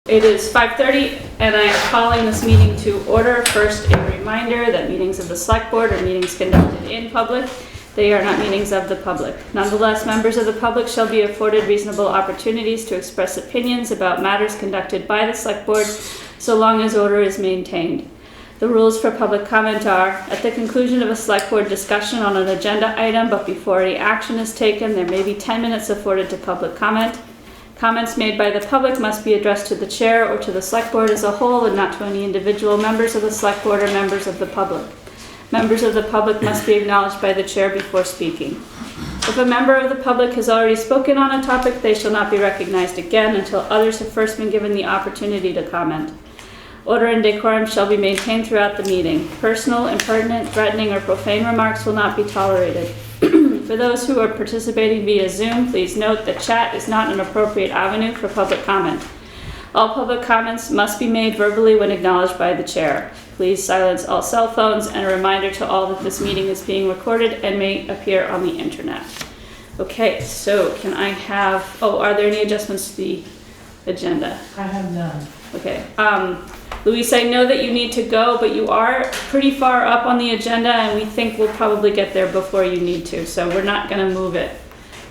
It is 5:30 and I am calling this meeting to order. First, a reminder that meetings of the Select Board are meetings conducted in public. They are not meetings of the public. Nonetheless, members of the public shall be afforded reasonable opportunities to express opinions about matters conducted by the Select Board, so long as order is maintained. The rules for public comment are, at the conclusion of a Select Board discussion on an agenda item, but before any action is taken, there may be 10 minutes afforded to public comment. Comments made by the public must be addressed to the chair or to the Select Board as a whole and not to any individual members of the Select Board or members of the public. Members of the public must be acknowledged by the chair before speaking. If a member of the public has already spoken on a topic, they shall not be recognized again until others have first been given the opportunity to comment. Order and decorum shall be maintained throughout the meeting. Personal, impertinent, threatening, or profane remarks will not be tolerated. For those who are participating via Zoom, please note that chat is not an appropriate avenue for public comment. All public comments must be made verbally when acknowledged by the chair. Please silence all cell phones, and a reminder to all that this meeting is being recorded and may appear on the internet. Okay, so can I have, are there any adjustments to the agenda? I have none. Okay, Louise, I know that you need to go, but you are pretty far up on the agenda and we think we'll probably get there before you need to, so we're not gonna move it.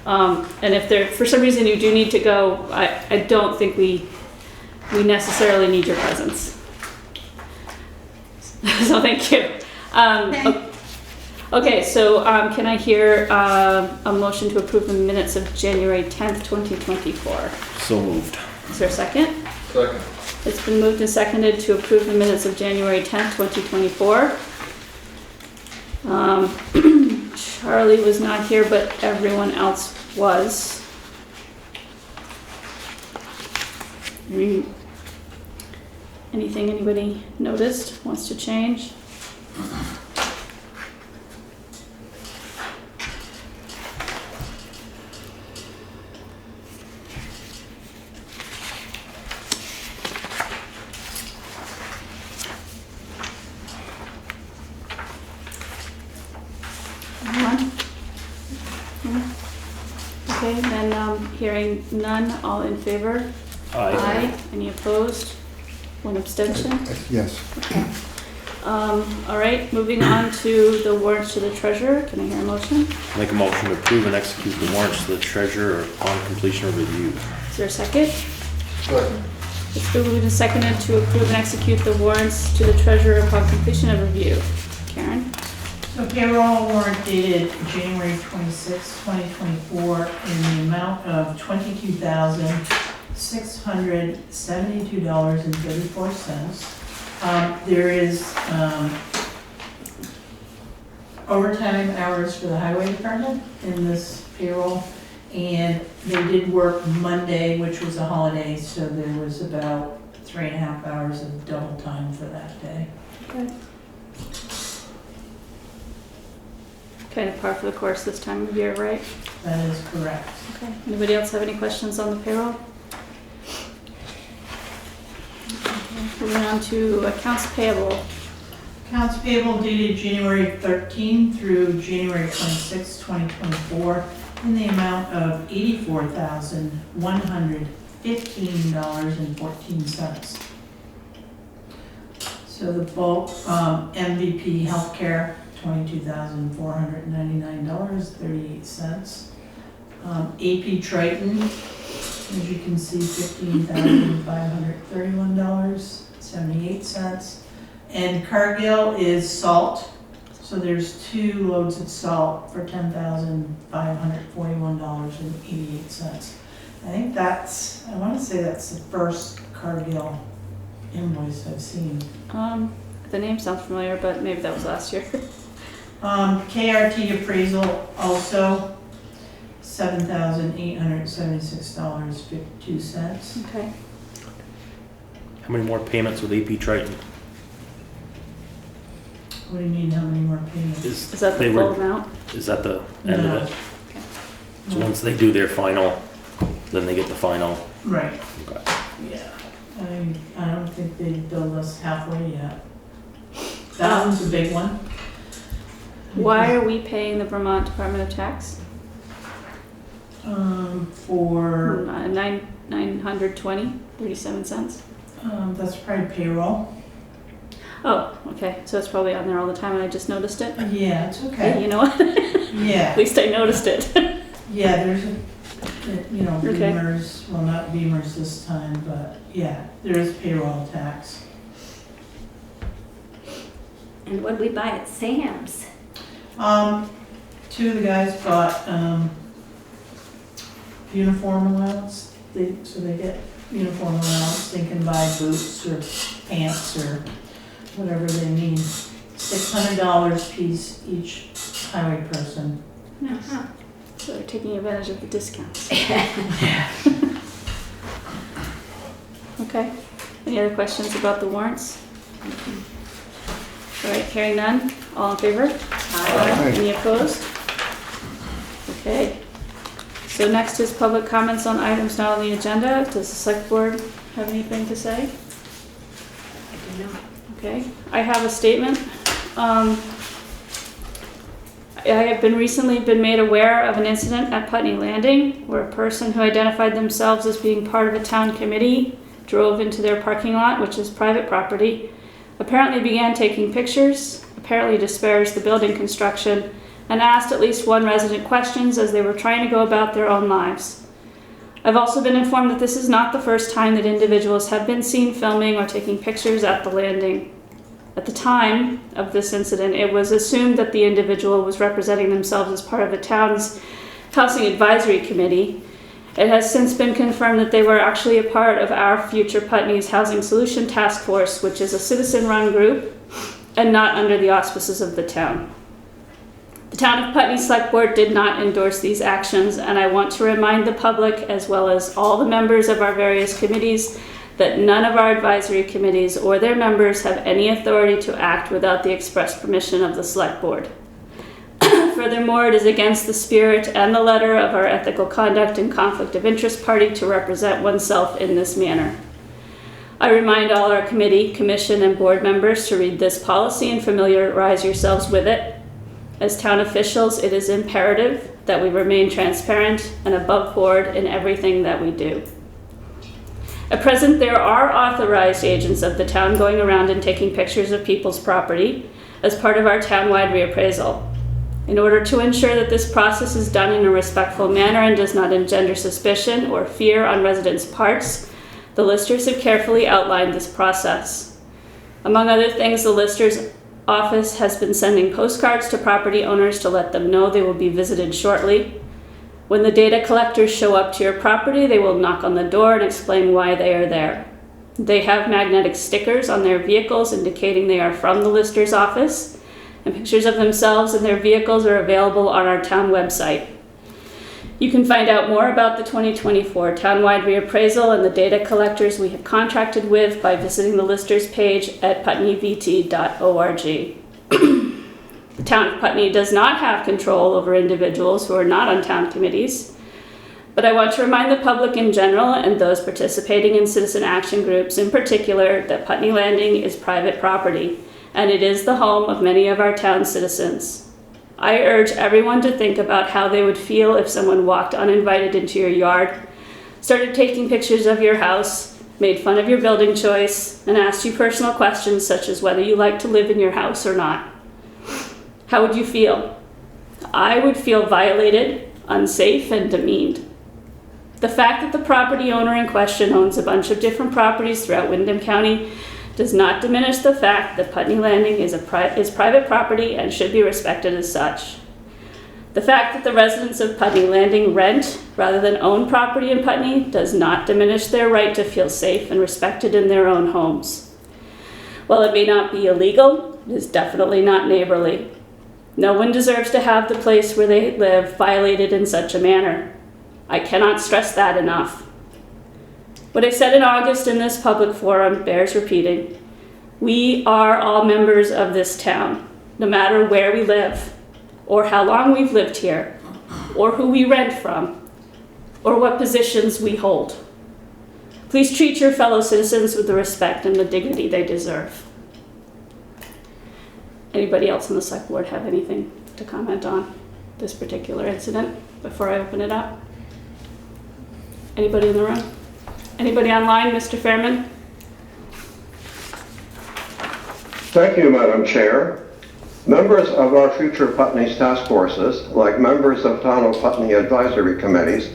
And if there, for some reason you do need to go, I don't think we necessarily need your presence. So thank you. Okay, so can I hear a motion to approve the minutes of January 10th, 2024? So moved. Is there a second? Second. It's been moved and seconded to approve the minutes of January 10th, 2024. Charlie was not here, but everyone else was. Anything anybody noticed, wants to change? Okay, then hearing none, all in favor? Aye. Any opposed? One abstention? Yes. Okay. All right, moving on to the warrants to the treasurer. Can I hear a motion? Make a motion to approve and execute the warrants to the treasurer on completion of review. Is there a second? Second. It's been moved and seconded to approve and execute the warrants to the treasurer upon completion of review. Karen? So payroll warrant dated January 26, 2024 in the amount of $22,672.34. There is overtime hours for the highway department in this payroll, and they did work Monday, which was a holiday, so there was about 3.5 hours of double time for that day. Okay. Kind of par for the course this time of year, right? That is correct. Okay. Anybody else have any questions on the payroll? Okay. Moving on to accounts payable. Accounts payable dated January 13 through January 26, 2024 in the amount of $84,115.14. So the bulk, MVP Healthcare, $22,499.38. AP Triton, as you can see, $15,531.78. And Cargill is salt. So there's 2 loads of salt for $10,541.88. I think that's, I want to say that's the first Cargill invoice I've seen. The name sounds familiar, but maybe that was last year. KRT appraisal also, $7,876.52. Okay. How many more payments with AP Triton? What do you mean, how many more payments? Is that the full amount? Is that the end No. of it? So once they do their final, then they get the final? Right, Okay. yeah. I don't think they billed us halfway yet. That one's a big one. Why are we paying the Vermont Department of Tax? For, $920.37. That's probably payroll. Oh, okay, so it's probably on there all the time and I just noticed it? Yeah, it's Hey, okay. you know what? At Yeah, least I noticed it. yeah, there's, Okay. Beamers, well, not Beamers this time, but yeah, there's payroll tax. And what did we buy at Sam's? Two of the guys bought, uniform allowance, so they get uniform allowance, they can buy boots or pants or whatever they need. $600 piece each highway person. Uh-huh. So they're taking advantage of the discounts. Okay, any other questions about the warrants? All right, hearing none, all in favor? Aye. Any opposed? Okay. So next is public comments on items not on the agenda. Does the select board have anything to say? I do not. Okay, I have a statement. I have recently been made aware of an incident at Putney Landing where a person who identified themselves as being part of a town committee drove into their parking lot, which is private property, apparently began taking pictures, apparently disparaged the building construction, and asked at least one resident questions as they were trying to go about their own lives. I've also been informed that this is not the first time that individuals have been seen filming or taking pictures at the landing. At the time of this incident, it was assumed that the individual was representing themselves as part of the town's Housing Advisory Committee. It has since been confirmed that they were actually a part of our Future Putney's Housing Solution Task Force, which is a citizen-run group and not under the auspices of the town. The Town of Putney Select Board did not endorse these actions, and I want to remind the public, as well as all the members of our various committees, that none of our advisory committees or their members have any authority to act without the express permission of the Select Board. Furthermore, it is against the spirit and the letter of our Ethical Conduct and Conflict of Interest Party to represent oneself in this manner. I remind all our committee, commission, and board members to read this policy and familiarize yourselves with it. As town officials, it is imperative that we remain transparent and above board in everything that we do. At present, there are authorized agents of the town going around and taking pictures of people's property as part of our townwide reappraisal. In order to ensure that this process is done in a respectful manner and does not engender suspicion or fear on residents' parts, the listers have carefully outlined this process. Among other things, the lister's office has been sending postcards to property owners to let them know they will be visited shortly. When the data collectors show up to your property, they will knock on the door and explain why they are there. They have magnetic stickers on their vehicles indicating they are from the lister's office, and pictures of themselves and their vehicles are available on our town website. You can find out more about the 2024 townwide reappraisal and the data collectors we have contracted with by visiting the listers page at putneyvt.org. The town of Putney does not have control over individuals who are not on town committees, but I want to remind the public in general and those participating in citizen action groups in particular that Putney Landing is private property, and it is the home of many of our town citizens. I urge everyone to think about how they would feel if someone walked uninvited into your yard, started taking pictures of your house, made fun of your building choice, and asked you personal questions such as whether you like to live in your house or not. How would you feel? I would feel violated, unsafe, and demeaned. The fact that the property owner in question owns a bunch of different properties throughout Windham County does not diminish the fact that Putney Landing is private property and should be respected as such. The fact that the residents of Putney Landing rent rather than own property in Putney does not diminish their right to feel safe and respected in their own homes. While it may not be illegal, it is definitely not neighborly. No one deserves to have the place where they live violated in such a manner. I cannot stress that enough. What I said in August in this public forum bears repeating. We are all members of this town, no matter where we live, or how long we've lived here, or who we rent from, or what positions we hold. Please treat your fellow citizens with the respect and the dignity they deserve. Anybody else on the select board have anything to comment on this particular incident before I open it up? Anybody in the room? Anybody online, Mr. Fairman? Thank you, Madam Chair. Members of our future Putney task forces, like members of Town of Putney advisory committees,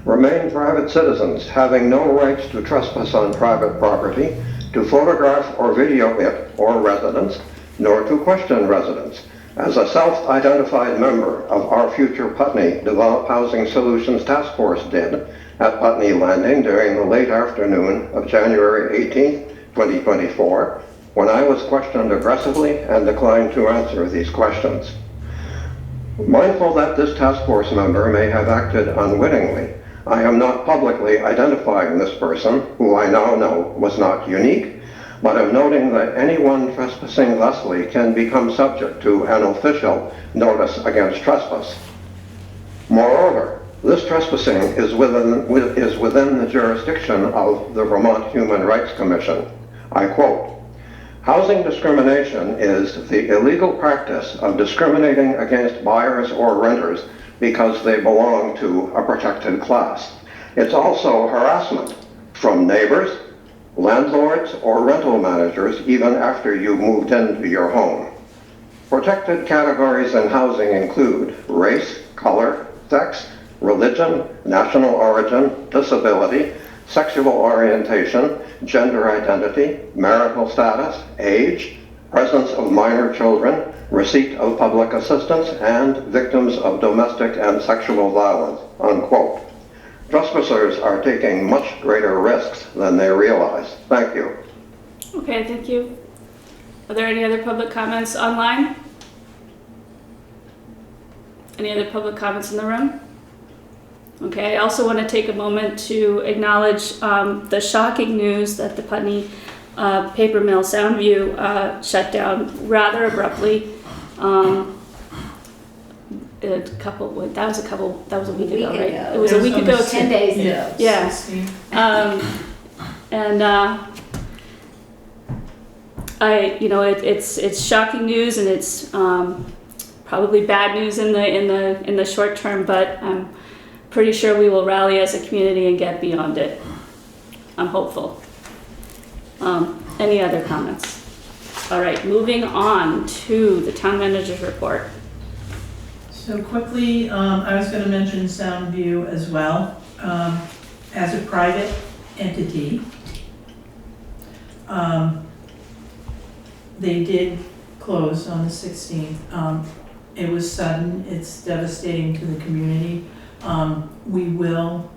remain private citizens having no rights to trespass on private property, to photograph or video it or residents, nor to question residents. As a self-identified member of our future Putney Develop Housing Solutions Task Force did at Putney Landing during the late afternoon of January 18, 2024, when I was questioned aggressively and declined to answer these questions. Mindful that this task force member may have acted unwittingly, I am not publicly identifying this person, who I now know was not unique, but am noting that anyone trespassing thusly can become subject to an official notice against trespass. Moreover, this trespassing is within the jurisdiction of the Vermont Human Rights Commission. I quote, "Housing discrimination is the illegal practice of discriminating against buyers or renters because they belong to a protected class. It's also harassment from neighbors, landlords, or rental managers even after you've moved into your home. Protected categories in housing include race, color, sex, religion, national origin, disability, sexual orientation, gender identity, marital status, age, presence of minor children, receipt of public assistance, and victims of domestic and sexual violence," unquote. Trespassers are taking much greater risks than they realize. Thank you. Okay, thank you. Are there any other public comments online? Any other public comments in the room? Okay, I also want to take a moment to acknowledge the shocking news that the Putney paper mill Soundview shut down rather abruptly. That was a week ago, right? It was a week ago. 10 days ago. Yeah. 16. It's shocking news, and it's probably bad news in the short term, but I'm pretty sure we will rally as a community and get beyond it. I'm hopeful. Any other comments? All right, moving on to the town manager's report. So quickly, I was going to mention Soundview as well. As a private entity, they did close on the 16th. It was sudden, it's devastating to the community. We will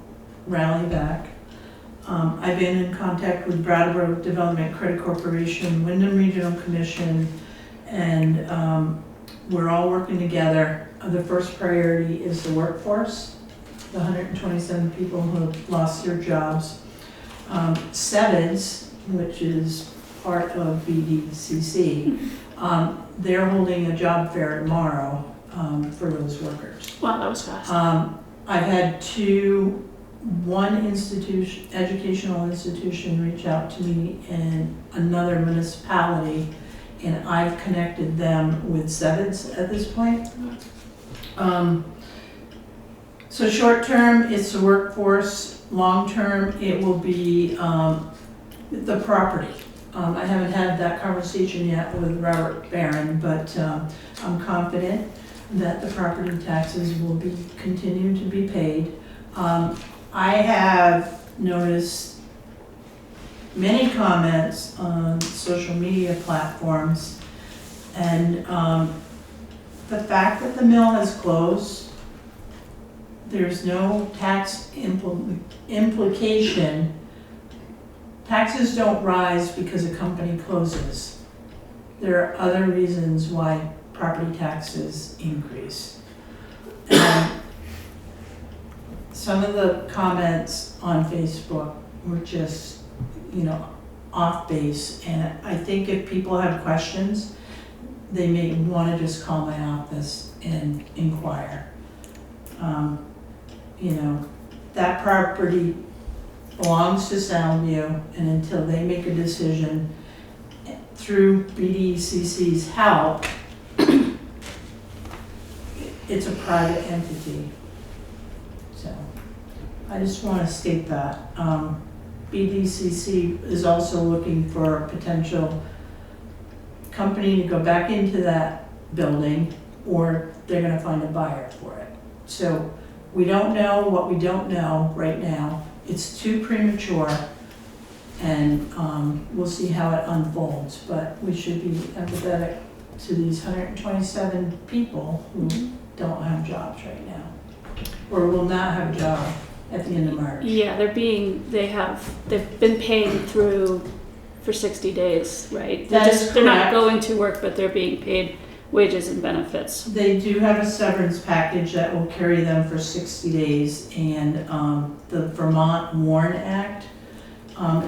rally back. I've been in contact with Brattleboro Development Credit Corporation, Wyndham Regional Commission, and we're all working together. The first priority is the workforce, the 127 people who have lost their jobs. SEVIDS, which is part of VDCC, they're holding a job fair tomorrow for those workers. Wow, that was fast. I've had one educational institution reach out to me and another municipality, and I've connected them with SEVIDS at this point. So short term, it's the workforce. Long term, it will be the property. I haven't had that conversation yet with Robert Barron, but I'm confident that the property taxes will be continued to be paid. I have noticed many comments on social media platforms, and the fact that the mill has closed, there's no tax implication. Taxes don't rise because a company closes. There are other reasons why property taxes increase. And some of the comments on Facebook were just, off base. And I think if people have questions, they may want to just call my office and inquire. That property belongs to Soundview, and until they make a decision through BDCC's help, it's a private entity. So I just want to state that. BDCC is also looking for potential company to go back into that building, or they're gonna find a buyer for it. So we don't know what we don't know right now. It's too premature, and we'll see how it unfolds. But we should be empathetic to these 127 people who don't have jobs right now, or will not have a job at the end of March. Yeah, they've been paying through for 60 days, right? That is They're not correct. going to work, but they're being paid wages and benefits. They do have a severance package that will carry them for 60 days, and the Vermont Warrant Act,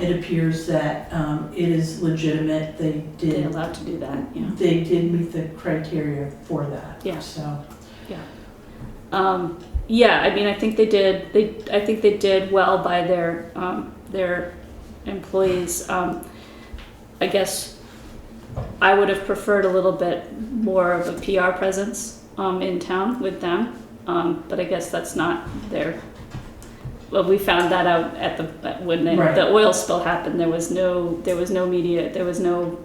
it appears that it is legitimate. They're allowed to do that, yeah. They did meet the criteria for that. Yeah. So, Yeah, I mean, I think they did. I think they did well by their employees. I guess I would have preferred a little bit more of a PR presence in town with them, but I guess that's not their. Well, we found that out when Right. the oil spill happened. There was no media. There was no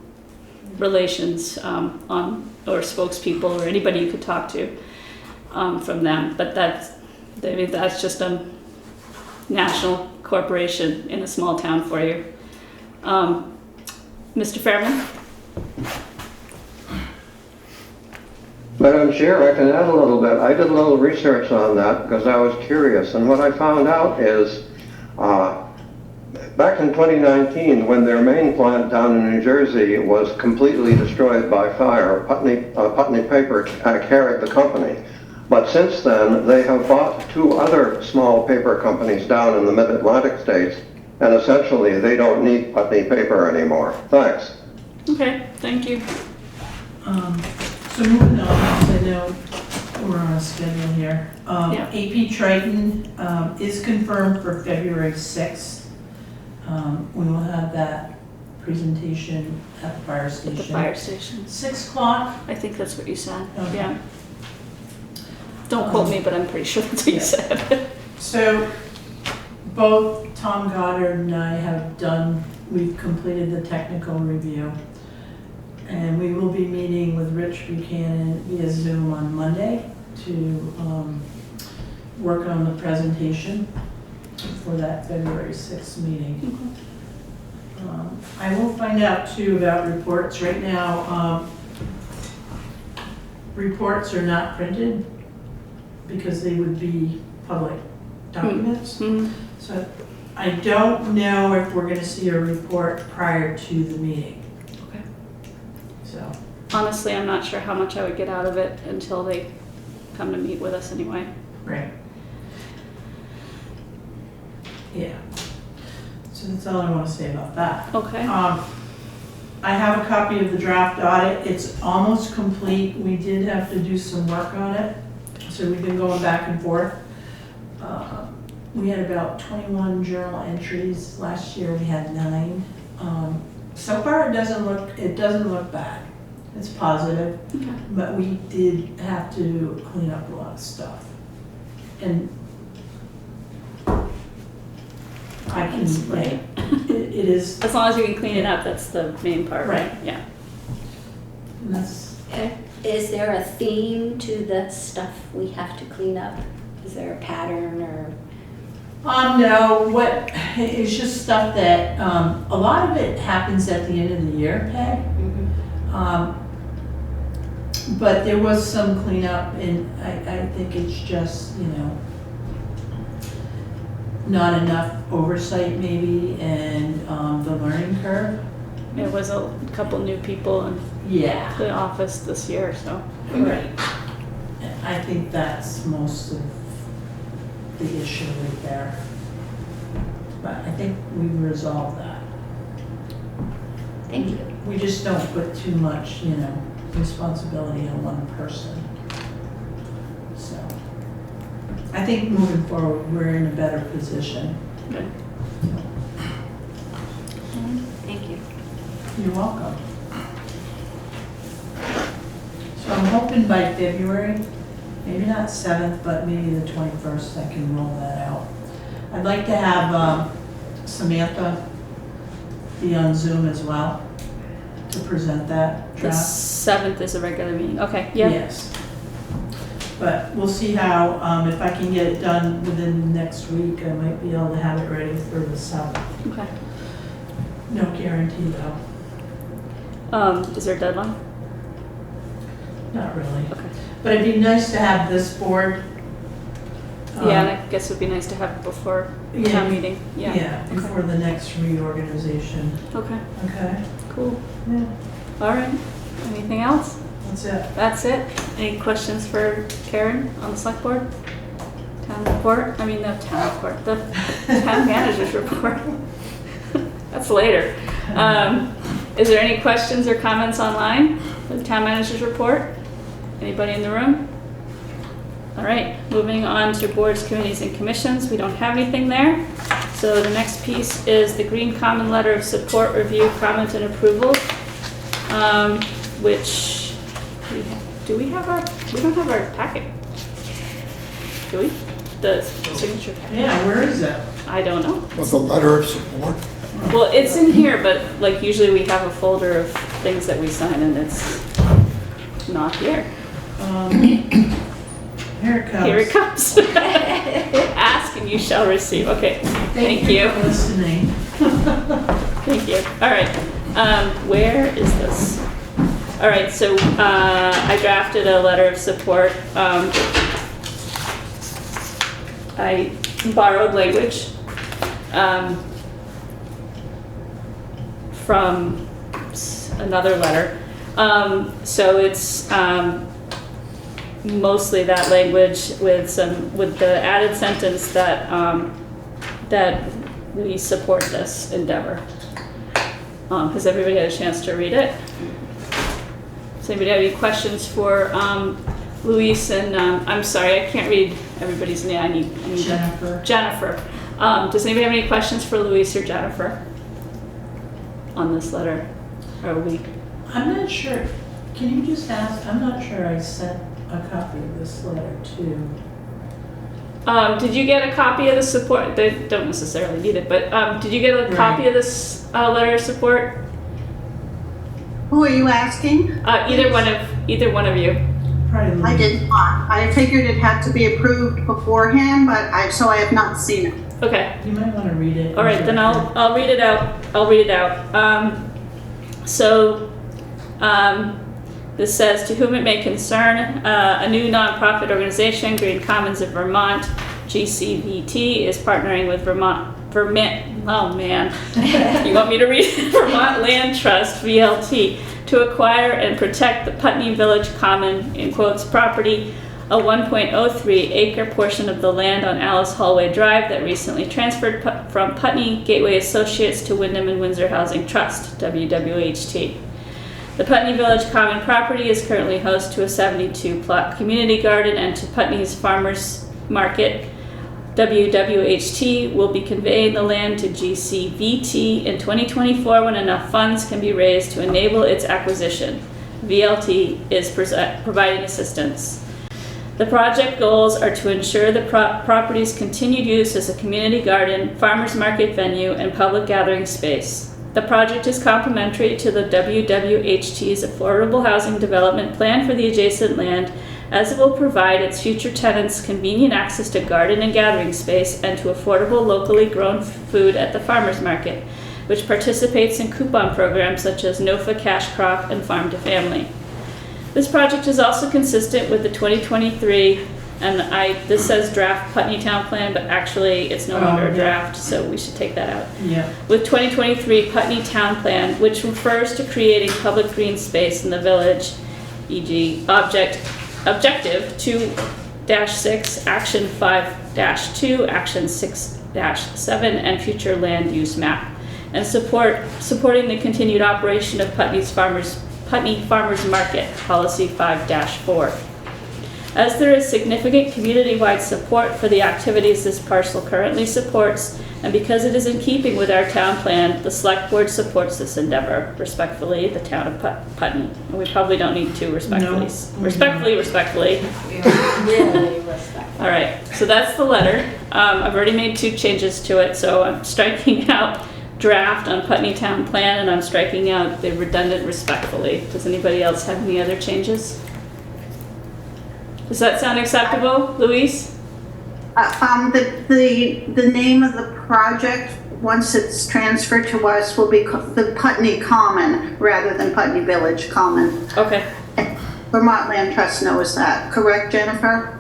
relations or spokespeople or anybody you could talk to from them. But that's just a national corporation in a small town for you. Mr. Fairman? Madam Chair, I can add a little bit. I did a little research on that because I was curious, and what I found out is back in 2019, when their main plant down in New Jersey was completely destroyed by fire, Putney Paper carried the company. But since then, they have bought 2 other small paper companies down in the mid-Atlantic states, and essentially they don't need Putney Paper anymore. Thanks. Okay, thank you. so moving on, because I know we're on a schedule here. Yeah. AP Triton is confirmed for February 6th. We will have that presentation at the fire At station. the fire station. 6 o'clock. I think that's what you said. Okay. Yeah. Don't quote me, but I'm pretty sure that's what you Yeah. said. So both Tom Goddard and I we've completed the technical review. And we will be meeting with Rich Buchanan via Zoom on Monday to work on the presentation for that February 6th meeting. I will find out too about reports. Right now, reports are not printed because they would be public documents. So I don't know if we're gonna see a report prior to the meeting. Okay. So, Honestly, I'm not sure how much I would get out of it until they come to meet with us anyway. right. Yeah. So that's all I want to say about that. Okay. I have a copy of the draft audit. It's almost complete. We did have to do some work on it, so we've been going back and forth. We had about 21 journal entries. Last year we had 9. So far it doesn't look bad. It's positive, Okay. but we did have to clean up a lot of stuff. And I can, That's right, right. it is, As long as you can clean it up, that's the main part, right? Right. Yeah. and that's, Is there a theme to the stuff we have to clean up? Is there a pattern or? no, it's just stuff that, a lot of it happens at the end of the year, Peg. But there was some cleanup, and I think it's just, not enough oversight maybe, and the learning curve. There was a couple new people in Yeah. the office this year, so. Right. I think that's most of the issue right there. But I think we resolved that. Thank you. We just don't put too much, responsibility on one person. So, I think moving forward, we're in a better position. Good. Thank you. You're welcome. So I'm hoping by February, maybe not 7th, but maybe the 21st, I can roll that out. I'd like to have Samantha be on Zoom as well to present that The draft. 7th is a regular meeting, okay, yeah. Yes. But we'll see how, if I can get it done within next week, I might be able to have it ready for the 7th. Okay. No guarantee though, Is there a deadline? not really. Okay. But it'd be nice to have this board. Yeah, and I guess it would be nice to have it before Yeah. town meeting, yeah. Yeah, before the next reorganization. Okay, Okay? cool. Yeah, All right, anything else? that's it. That's it? Any questions for Karen on the select board? Town report, I mean, the town report, the town manager's report. That's later. Is there any questions or comments online for the town manager's report? Anybody in the room? All right, moving on to boards, committees, and commissions. We don't have anything there. So the next piece is the Green Common Letter of Support, Review, Comment, and Approval, which we don't have our packet. Do we? The signature packet? Yeah, where is it? I don't know. With a letter of support. Well, it's in here, but like usually we have a folder of things that we sign and it's not here. Here it comes. Here it comes. Ask and you shall receive. Okay, thank you. for listening. Thank you. All right, where is this? All right, so I drafted a letter of support. I borrowed language from another letter. So it's mostly that language with the added sentence that that we support this endeavor. Has everybody had a chance to read it? Does anybody have any questions for Louise and I'm sorry, I can't read everybody's name. I need Jennifer. Jennifer. Does anybody have any questions for Louise or Jennifer on this letter? Or we? I'm not sure. Can you just ask? I'm not sure I sent a copy of this letter to. Did you get a copy of the support? They don't necessarily need it, but did you get a copy of this letter of support? Who are you asking? Either one of you. Probably. I did not. I figured it had to be approved beforehand, but so I have not seen it. Okay. You might want to read it. All right, then I'll read it out. This says, to whom it may concern, a new nonprofit organization, Green Commons of Vermont, GCVT, is partnering with Vermont, oh man, you want me to read Vermont Land Trust, VLT, to acquire and protect the Putney Village Common, in quotes, property, a 1.03 acre portion of the land on Alice Hallway Drive that recently transferred from Putney Gateway Associates to Wyndham and Windsor Housing Trust, WWHT. The Putney Village Common property is currently host to a 72-plot community garden and to Putney's Farmers Market. WWHT will be conveying the land to GCVT in 2024 when enough funds can be raised to enable its acquisition. VLT is providing assistance. The project goals are to ensure the property's continued use as a community garden, farmers market venue, and public gathering space. The project is complementary to the WWHT's affordable housing development plan for the adjacent land, as it will provide its future tenants convenient access to garden and gathering space and to affordable locally grown food at the farmers market, which participates in coupon programs such as NOFA Cash Crop and Farm to Family. This project is also consistent with the 2023, and this says draft Putney Town Plan, but actually it's no longer a draft, so we should take that out. Yeah. With 2023 Putney Town Plan, which refers to creating public green space in the village, e.g. Objective 2-6, Action 5-2, Action 6-7, and future land use map, and supporting the continued operation of Putney Farmers Market, Policy 5-4. As there is significant community-wide support for the activities this parcel currently supports, and because it is in keeping with our town plan, the select board supports this endeavor. Respectfully, the town of Putney. And we probably don't need to respectfully. No. Respectfully. Really respectful. All right, so that's the letter. I've already made 2 changes to it, so I'm striking out draft on Putney Town Plan, and I'm striking out the redundant respectfully. Does anybody else have any other changes? Does that sound acceptable, Louise? The name of the project, once it's transferred to us, will be the Putney Common rather than Putney Village Common. Okay. Vermont Land Trust knows that, correct, Jennifer?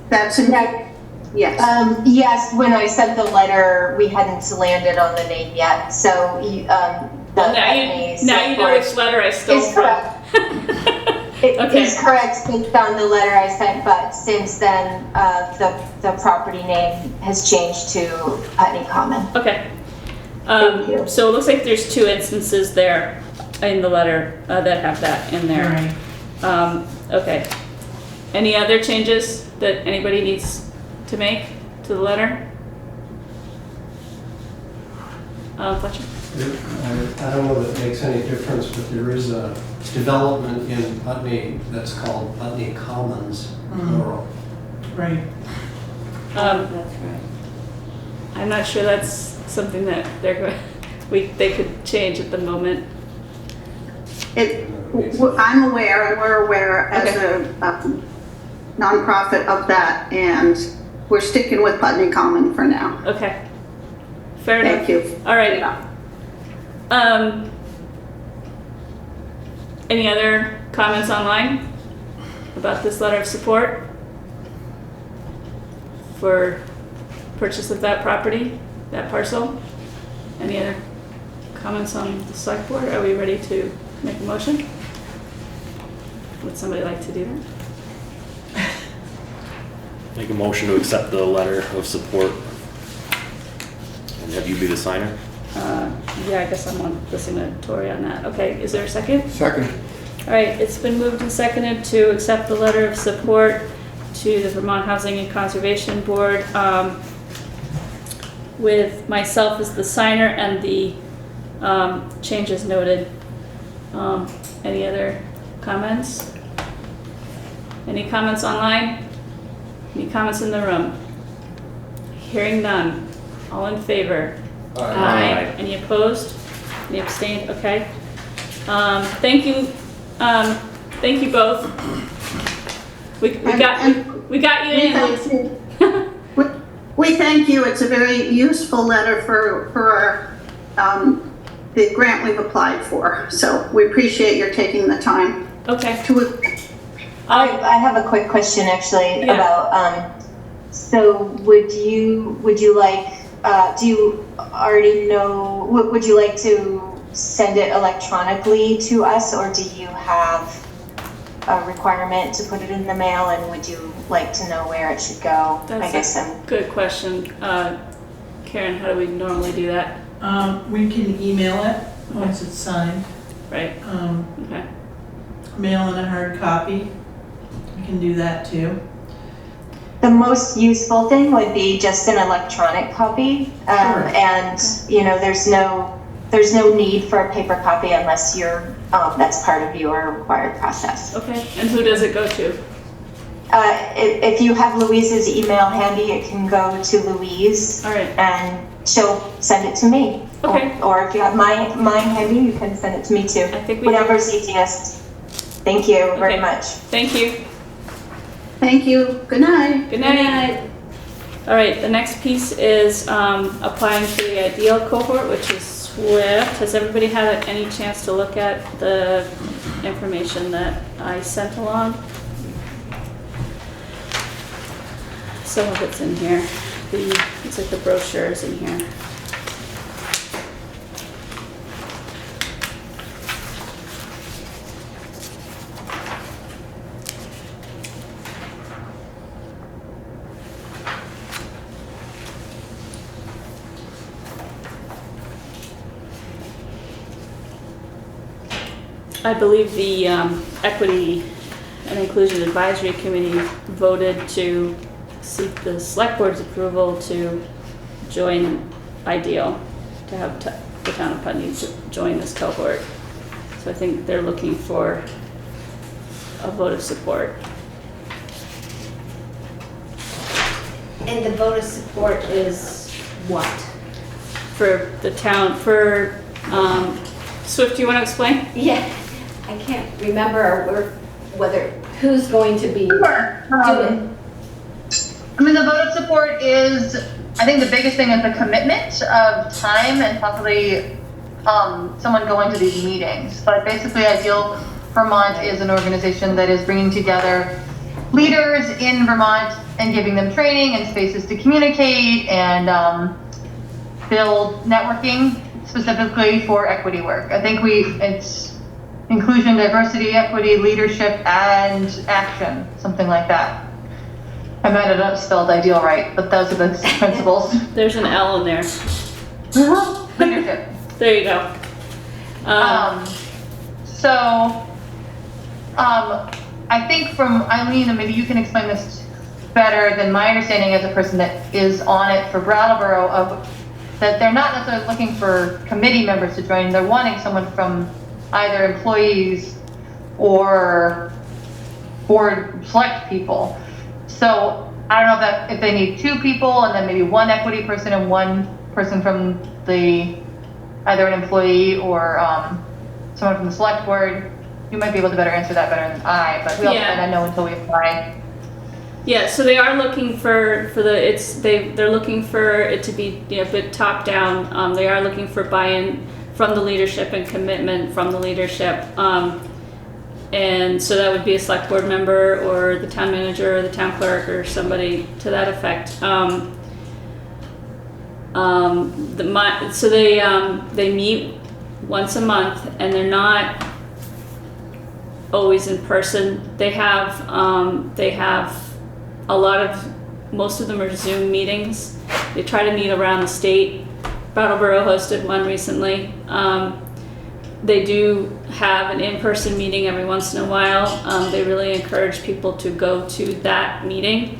That's a, yes. Yes, when I sent the letter, we hadn't landed on the name yet, so you, Well, now you know which letter I stole is from. correct. It Okay. is correct based on the letter I sent, but since then, the property name has changed to Putney Common. Okay. Thank you. So it looks like there's 2 instances there in the letter that have that in there. Right. Okay. Any other changes that anybody needs to make to the letter? Fletcher? I don't know that it makes any difference, but there is a development in Putney that's called Putney Commons, plural. Right. Um, That's right. I'm not sure that's something that they're going, they could change at the moment. I'm aware, and we're aware as a nonprofit of that, and we're sticking with Putney Common for now. Okay. Fair enough. Thank you. All right. Any other comments online about this letter of support for purchase of that property, that parcel? Any other comments on the select board? Are we ready to make a motion? Would somebody like to do that? Make a motion to accept the letter of support. And have you be the signer? Yeah, I guess I'm on the signatory on that. Okay, is there a second? Second. All right, it's been moved and seconded to accept the letter of support to the Vermont Housing and Conservation Board with myself as the signer and the changes noted. Any other comments? Any comments online? Any comments in the room? Hearing none. All in favor? Aye. Any opposed? Any abstained? Okay. Thank you. Thank you both. We got you in. We thank you. It's a very useful letter for our, the grant we've applied for. So we appreciate your taking the time Okay. to. I have a quick question actually Yeah. about, so would you like, do you already know, would you like to send it electronically to us, or do you have a requirement to put it in the mail, and would you like to know where it should go? That's I guess I'm, Good question. Karen, how do we normally do that? We can email it once it's signed. Right? Okay. Mail in a hard copy. We can do that too. the most useful thing would be just an electronic copy. Sure. And, you know, there's no need for a paper copy unless you're, that's part of your required process. Okay. And who does it go to? If you have Louise's email handy, it can go to Louise. All right. And she'll send it to me. Okay. Or if you have mine handy, you can send it to me too. I think we Whatever's easiest. Thank you very Okay. much. Thank you. Thank you. Good night. Good night. All right, the next piece is applying for the ideal cohort, which is SWIFT. Has everybody had any chance to look at the information that I sent along? Some of it's in here. It's like the brochure is in here. I believe the Equity and Inclusion Advisory Committee voted to seek the Select Board's approval to join IDEAL, to have the town of Putney join this cohort. So I think they're looking for a vote of support. And the vote of support is what? For the town, Swift, do you want to explain? Yeah, I can't remember whether, who's going to be Sure. doing. I mean, the vote of support is, I think the biggest thing is the commitment of time and possibly someone going to these meetings. But basically, Ideal Vermont is an organization that is bringing together leaders in Vermont and giving them training and spaces to communicate and build networking specifically for equity work. I think it's inclusion, diversity, equity, leadership, and action, something like that. I might have not spelled ideal right, but those are the principles. There's an L in there. Leadership. There you go. I think from Aileen, and maybe you can explain this better than my understanding as a person that is on it for Brattleboro, that they're not necessarily looking for committee members to join. They're wanting someone from either employees or board select people. So I don't know if they need 2 people and then maybe 1 equity person and 1 person from either an employee or someone from the select board. You might be able to better answer that better than I, but we also might not know until we apply. Yeah, so they are looking they're looking for it to be, a bit top down. They are looking for buy-in from the leadership and commitment from the leadership. And so that would be a select board member or the town manager or the town clerk or somebody to that effect. So they meet once a month and they're not always in person. They have most of them are Zoom meetings. They try to meet around the state. Brattleboro hosted one recently. They do have an in-person meeting every once in a while. They really encourage people to go to that meeting.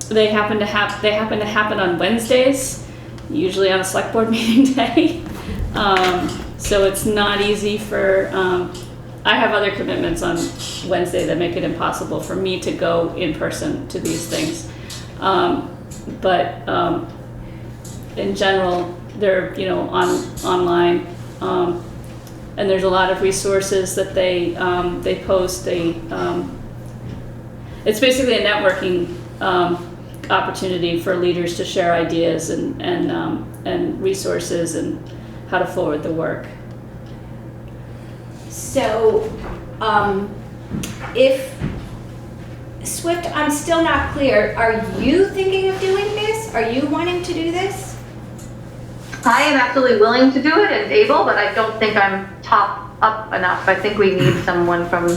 They happen to happen on Wednesdays, usually on a select board meeting day. So it's not easy for, I have other commitments on Wednesday that make it impossible for me to go in person to these things. But in general, they're, online. And there's a lot of resources that they post. It's basically a networking opportunity for leaders to share ideas and resources and how to forward the work. So, if Swift, I'm still not clear. Are you thinking of doing this? Are you wanting to do this? I am absolutely willing to do it and able, but I don't think I'm top up enough. I think we need someone from.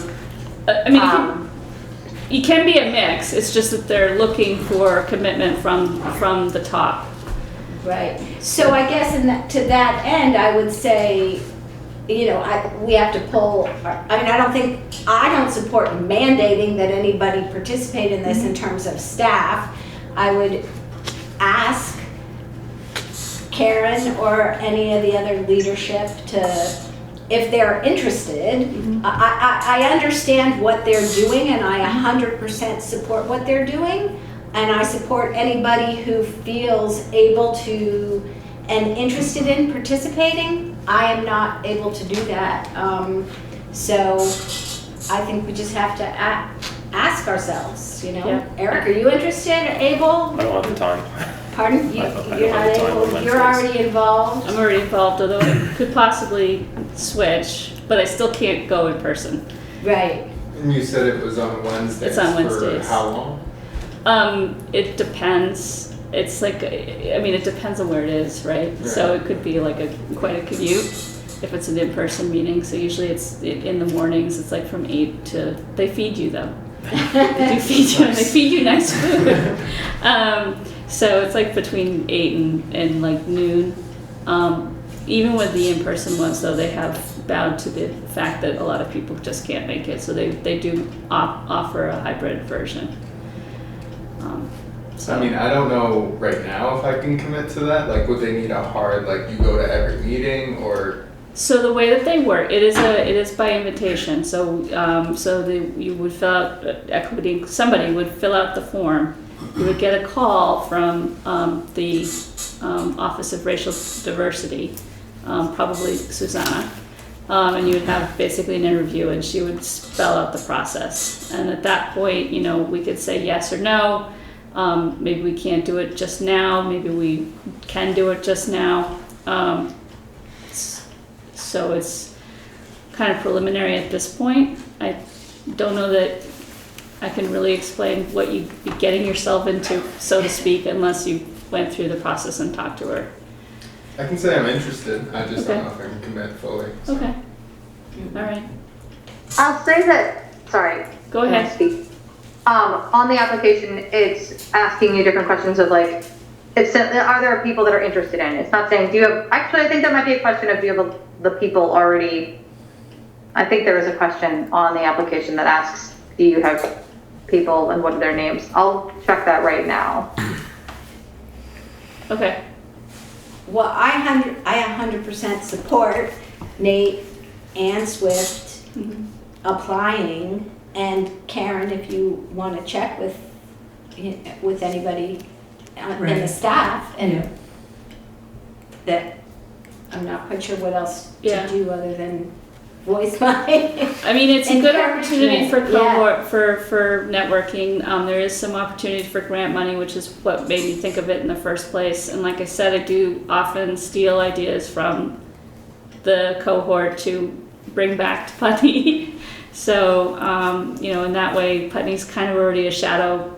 You can be a mix. It's just that they're looking for commitment from the top. Right. So I guess to that end, I would say, we have to pull. I don't support mandating that anybody participate in this in terms of staff. I would ask Karen or any of the other leadership if they're interested. Mm-hmm. I understand what they're doing and I 100% support what they're doing, and I support anybody who feels able to and interested in participating. I am not able to do that. So I think we just have to ask ourselves, Yeah. Eric, are you interested or able? I don't have the time. Pardon? I don't You're have not the time on able, you're Wednesdays. already involved? I'm already involved, although I could possibly switch, but I still can't go in person. Right. And you said it was on Wednesdays. It's on Wednesdays. For how long? It depends. It's like, it depends on where it is, right? So it could be like quite a commute if it's an in-person meeting. So usually it's in the mornings. It's like from 8 to, they feed you though. They do feed you, and they feed you nice food. So it's like between 8 and like noon. Even with the in-person ones though, they have bowed to the fact that a lot of people just can't make it. So they do offer a hybrid version. I don't know right now if I can commit to that. Like, would they need a hard, you go to every meeting, or? So the way that they work, it is by invitation. So you would fill out equity. Somebody would fill out the form, you would get a call from the Office of Racial Diversity, probably Susanna, and you would have basically an interview, and she would spell out the process. And at that point, you know, we could say yes or no. Maybe we can't do it just now. Maybe we can do it just now. So it's kind of preliminary at this point. I don't know that I can really explain what you'd be getting yourself into, so to speak, unless you went through the process and talked to her. I can say I'm interested, I just Okay. don't know if I can commit fully. So. Okay. All right. I'll say that, sorry. Go ahead. Speak. On the application, it's asking you different questions of like, are there people that are interested in it? It's not saying, do you have, actually, I think there might be a question of, do you have the people already? I think there is a question on the application that asks, do you have people and what are their names? I'll check that right now. Okay. Well, I 100% support Nate and Swift applying, and Karen, if you want to check with anybody in the Right. staff, and Yeah. that I'm not quite sure what else Yeah. to do other than voice my. I mean, it's a good opportunity for Encouragement, Cohort, for networking. There is some opportunity for grant money, which is what made me think of it in the first place. And like I said, I do often steal ideas from the Cohort to bring back to Putney. So, you know, in that way, Putney's kind of already a shadow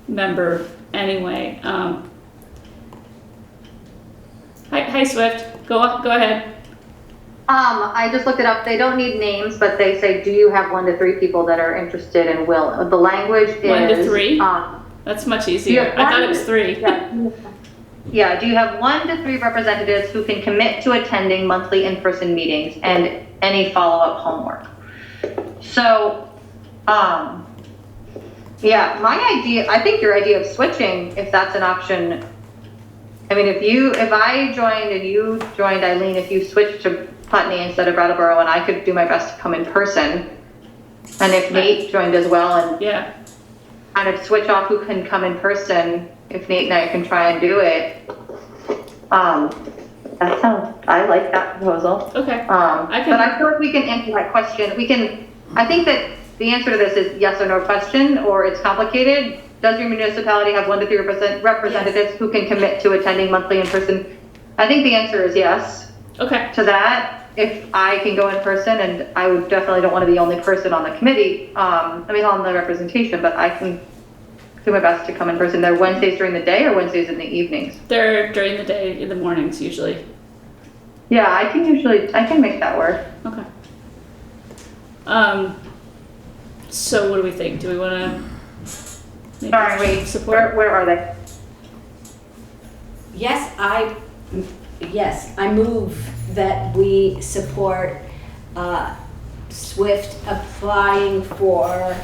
member anyway. Hi Swift, go ahead. I just looked it up. They don't need names, but they say, do you have 1 to 3 people that are interested and will? The language is 1 to 3? Um, That's much easier. I thought it was 3. Yeah, do you have 1 to 3 representatives who can commit to attending monthly in-person meetings and any follow-up homework? So, yeah, my idea, I think your idea of switching, if that's an option, I mean, if I joined and you joined, Aileen, if you switched to Putney instead of Brattleboro, and I could do my best to come in person, and if Nate joined as well, and Yeah. kind of switch off who can come in person, if Nate and I can try and do it. I like that proposal. Okay. But I feel like we can answer that question. I think that the answer to this is yes or no question, or it's complicated. Does your municipality have 1 to 3 representatives who can commit to attending monthly in person? I think the answer is yes. Okay. To that. If I can go in person, and I would definitely don't want to be the only person on the committee, on the representation, but I can do my best to come in person. They're Wednesdays during the day or Wednesdays in the evenings? They're during the day, in the mornings usually. Yeah, I can make that work. Okay. So what do we think? Do we want to? Sorry, wait, Support? where are they? Yes, I move that we support Swift applying for,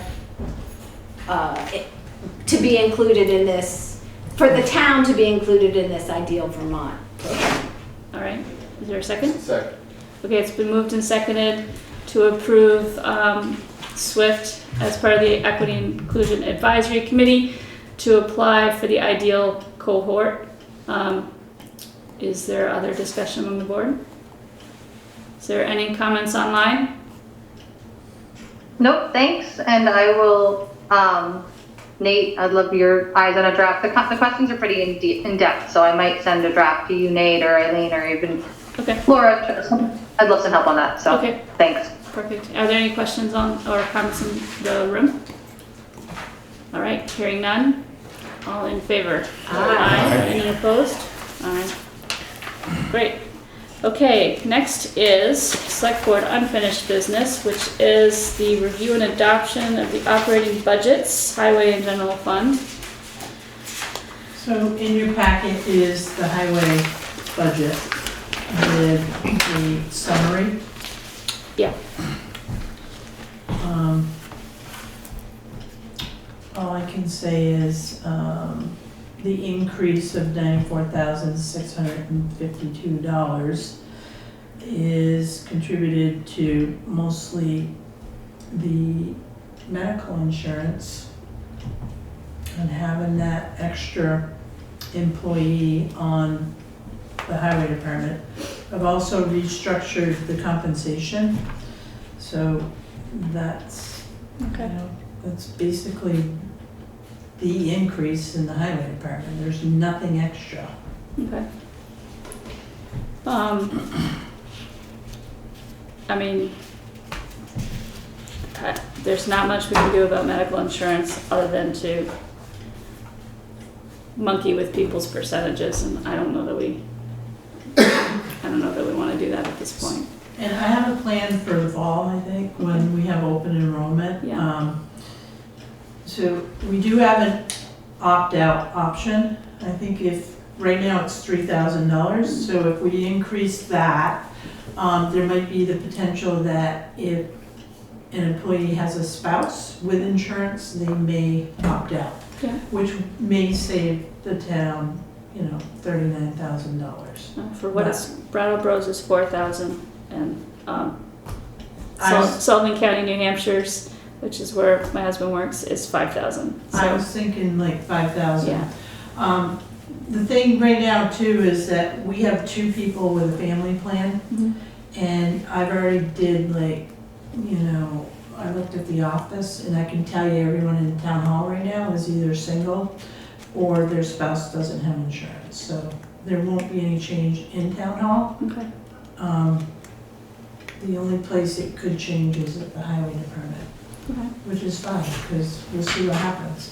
to be included in this, for the town to be included in this Ideal Vermont program. All right. Is there a second? Second. Okay, it's been moved and seconded to approve Swift as part of the Equity and Inclusion Advisory Committee to apply for the Ideal Cohort. Is there other discussion on the board? Is there any comments online? Nope, thanks, and I will, Nate, I'd love your eyes on a draft. The questions are pretty in depth, so I might send a draft to you, Nate, or Aileen, or even Okay. Laura. I'd love some help on that, so, Okay. thanks. Perfect. Are there any questions or comments in the room? All right, hearing none. All in favor? Aye. Any opposed? All right. Great. Okay, next is Select Board unfinished business, which is the review and adoption of the operating budgets, highway and general fund. So in your packet is the highway budget with the summary. Yeah. All I can say is, the increase of $94,652 is contributed to mostly the medical insurance. and having that extra employee on the highway department. I've also restructured the compensation, so that's, Okay. that's basically the increase in the highway department. There's nothing extra. Okay. I mean, there's not much we can do about medical insurance other than to monkey with people's percentages, and I don't know that we want to do that at this point. And I have a plan for the fall, I think, when we have open enrollment. Yeah. So we do have an opt-out option. I think right now it's $3,000, so if we increase that, there might be the potential that if an employee has a spouse with insurance, they may opt out, Yeah. which may save the town, $39,000. For what it's, Brattleboro's is 4,000, and I was- Sullivan County, New Hampshire's, which is where my husband works, is 5,000. I was thinking like 5,000. Yeah. The thing right now too is that we have 2 people with a family plan, Mhm. and I've already did I looked at the office, and I can tell you everyone in town hall right now is either single or their spouse doesn't have insurance, so there won't be any change in town hall. Okay. The only place it could change is at the highway department, Okay. which is fine, because we'll see what happens.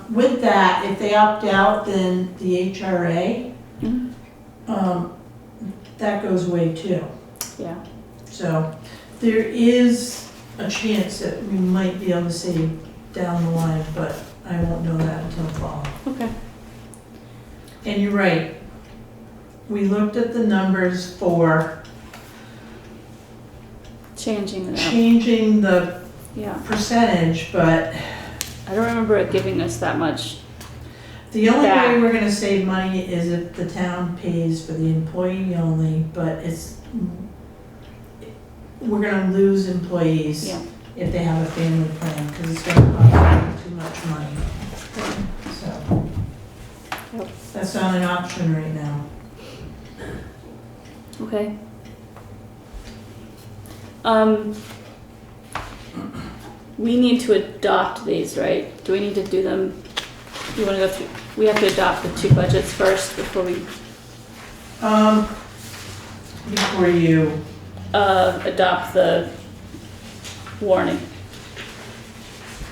With that, if they opt out, then the HRA, Mhm. that goes away too. Yeah. So there is a chance that we might be able to save down the line, but I won't know that until fall. Okay. And you're right. We looked at the numbers for Changing changing the Yeah. percentage, but I don't remember it giving us that much. the only way Back. we're gonna save money is if the town pays for the employee only, but we're gonna lose employees Yeah. if they have a family plan, because it's gonna cost too much money. So, Yep. that's not an option right now. Okay. We need to adopt these, right? Do we need to do them? You want to go through? We have to adopt the 2 budgets first before we Before you, adopt the warning.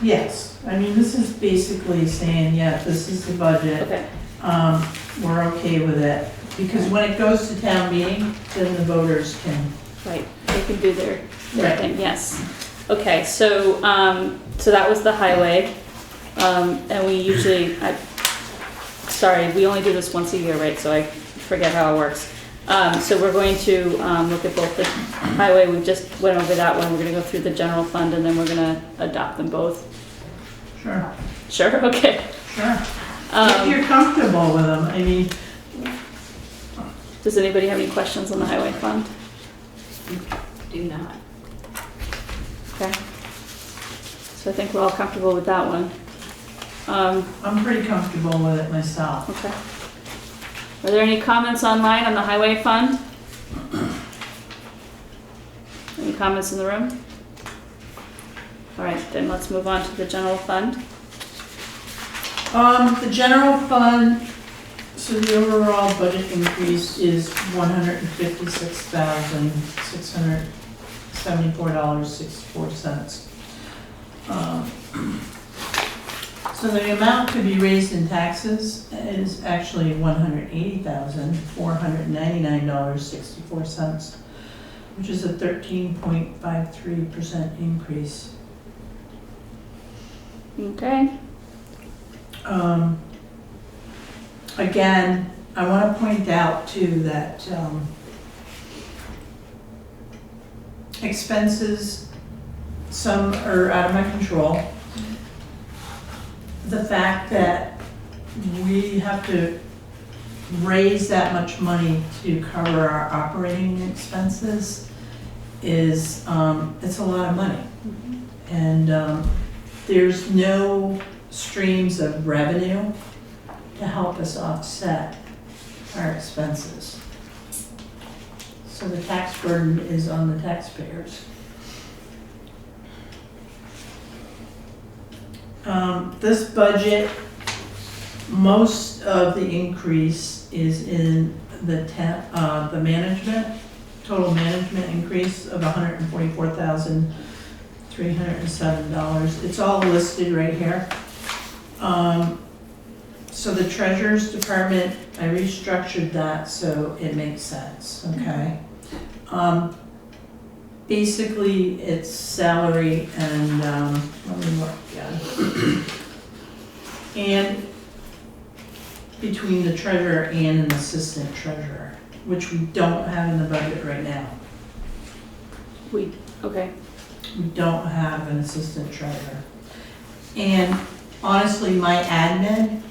yes, I mean, this is basically saying, yeah, this is the budget. Okay. We're okay with it, because when it goes to town meeting, then the voters can. Right. They can do their Right. thing. Yes. Okay. So so that was the highway, and we usually we only do this once a year, right? So I forget how it works. So we're going to look at both the highway. We just went over that one. We're going to go through the general fund, and then we're going to adopt them both. Sure. Sure. Okay. Sure. If you're comfortable with them, I mean, Does anybody have any questions on the highway fund? Do not. Okay. So I think we're all comfortable with that one. I'm pretty comfortable with it myself. Okay. Are there any comments online on the highway fund? Any comments in the room? All right, then let's move on to the general fund. The general fund, so the overall budget increase is $156,674.64. So the amount to be raised in taxes is actually $180,499.64, which is a 13.53% increase. Okay. Again, I want to point out too that expenses, some are out of my control. The fact that we have to raise that much money to cover our operating expenses is, it's a lot of money. And there's no streams of revenue to help us offset our expenses. So the tax burden is on the taxpayers. This budget, most of the increase is in the management, total management increase of $144,307. It's all listed right here. So the treasurer's department, I restructured that so it makes sense, okay? Basically, it's salary and, let me look again. And between the treasurer and an assistant treasurer, which we don't have in the budget right now. Okay. We don't have an assistant treasurer. And honestly, my admin,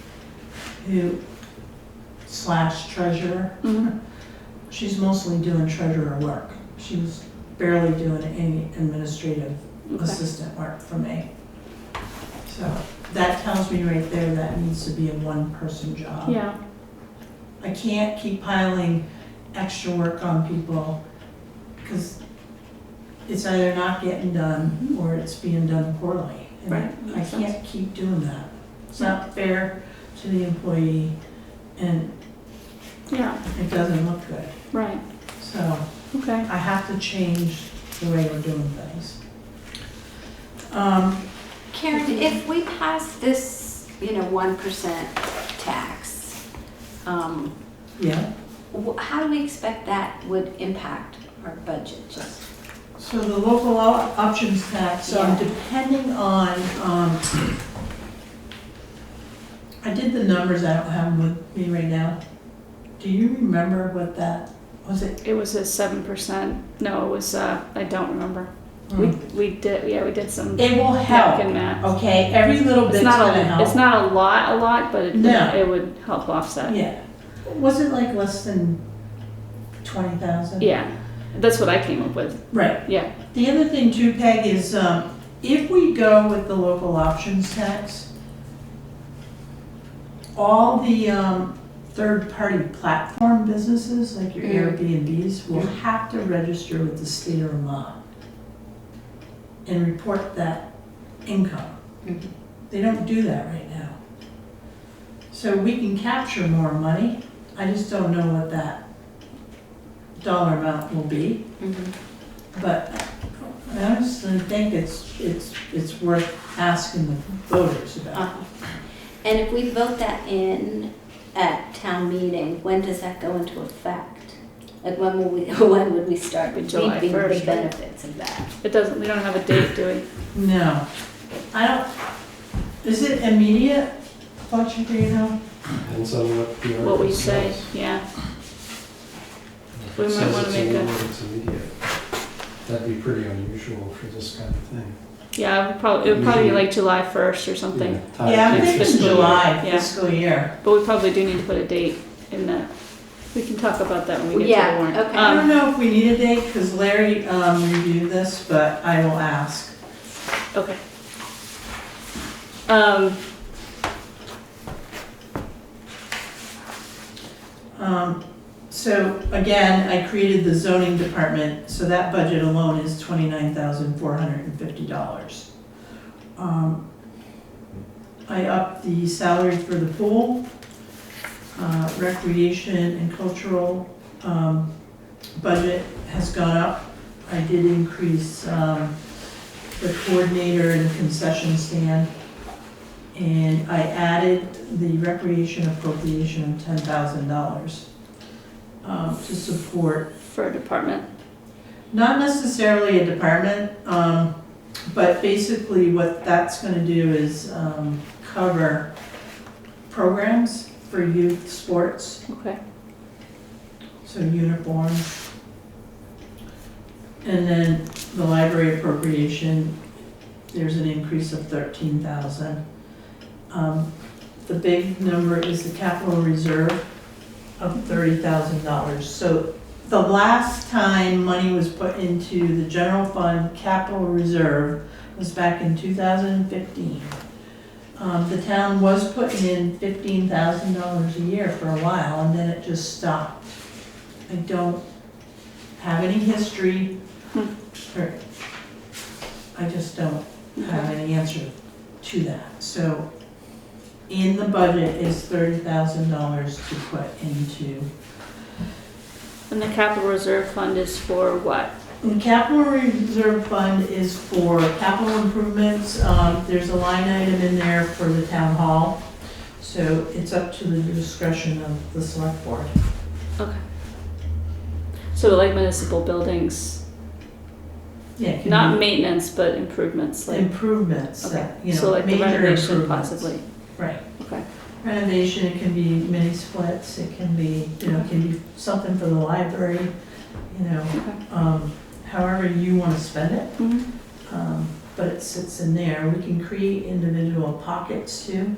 /treasurer, she's mostly doing treasurer work. She's barely doing any administrative assistant work for me. So that tells me right there that needs to be a one-person job. Yeah. I can't keep piling extra work on people because it's either not getting done or it's being done poorly. And Right. I can't keep doing that. It's not fair to the employee and Yeah. it doesn't look good. Right. So Okay. I have to change the way we're doing things. Karen, if we pass this, 1% tax, Yeah. how do we expect that would impact our budget? Just So the local options tax, Yeah. depending on, I did the numbers, I don't have them with me right now. Do you remember what that, was it? It was a 7%. No, it was, I don't remember. We did some. It will help, napkin math. okay, every little bit's It's not gonna help. it's not a lot, but No. it would help offset. Yeah, was it like less than 20,000? Yeah. That's what I came up with. Right. Yeah. The other thing too, Peg, is if we go with the local options tax, all the third-party platform businesses, like your Airbnbs, will have to register with the state of Vermont and report that income. They don't do that right now. So we can capture more money. I just don't know what that dollar amount will be. But I honestly think it's worth asking the voters about. And if we vote that in at town meeting, when does that go into effect? Like when would we start July reaping 1st, the right? benefits of that? We don't have a date, do we? No, I don't, is it immediate, Fletcher, do you know? Depends on what the What we ordinance say, says. yeah. If We it might says wanna it's make immediate, it's immediate. That'd be pretty unusual for this kind of thing. Yeah, it would probably be like July 1st or something. Yeah, I'm Next thinking fiscal year, July yeah. fiscal year. But we probably do need to put a date in that. We can talk about that when we get to Yeah, the warrant. okay. I don't know if we need a date, because Larry reviewed this, but I will ask. Okay. So again, I created the zoning department, so that budget alone is $29,450. I upped the salary for the pool, recreation and cultural budget has gone up. I did increase the coordinator and concession stand. And I added the recreation appropriation of $10,000 to support, For a department. not necessarily a department, but basically what that's gonna do is cover programs for youth sports, Okay. so uniforms. And then the library appropriation, there's an increase of 13,000. The big number is the capital reserve of $30,000. So the last time money was put into the general fund capital reserve was back in 2015. The town was putting in $15,000 a year for a while, and then it just stopped. I don't have any history, or I just don't have any answer to that. So in the budget is $30,000 to put into. And the capital reserve fund is for what? The capital reserve fund is for capital improvements. There's a line item in there for the town hall. So it's up to the discretion of the select board. Okay. So like municipal buildings, Yeah, it can not be maintenance, but improvements, like, improvements, okay. you know, So like the major renovation improvements. possibly, Right. okay. Renovation, it can be mini splits, it can be, you know, it can be something for the library, you know, Okay. however you want to spend it. Mhm. But it sits in there. We can create individual pockets too.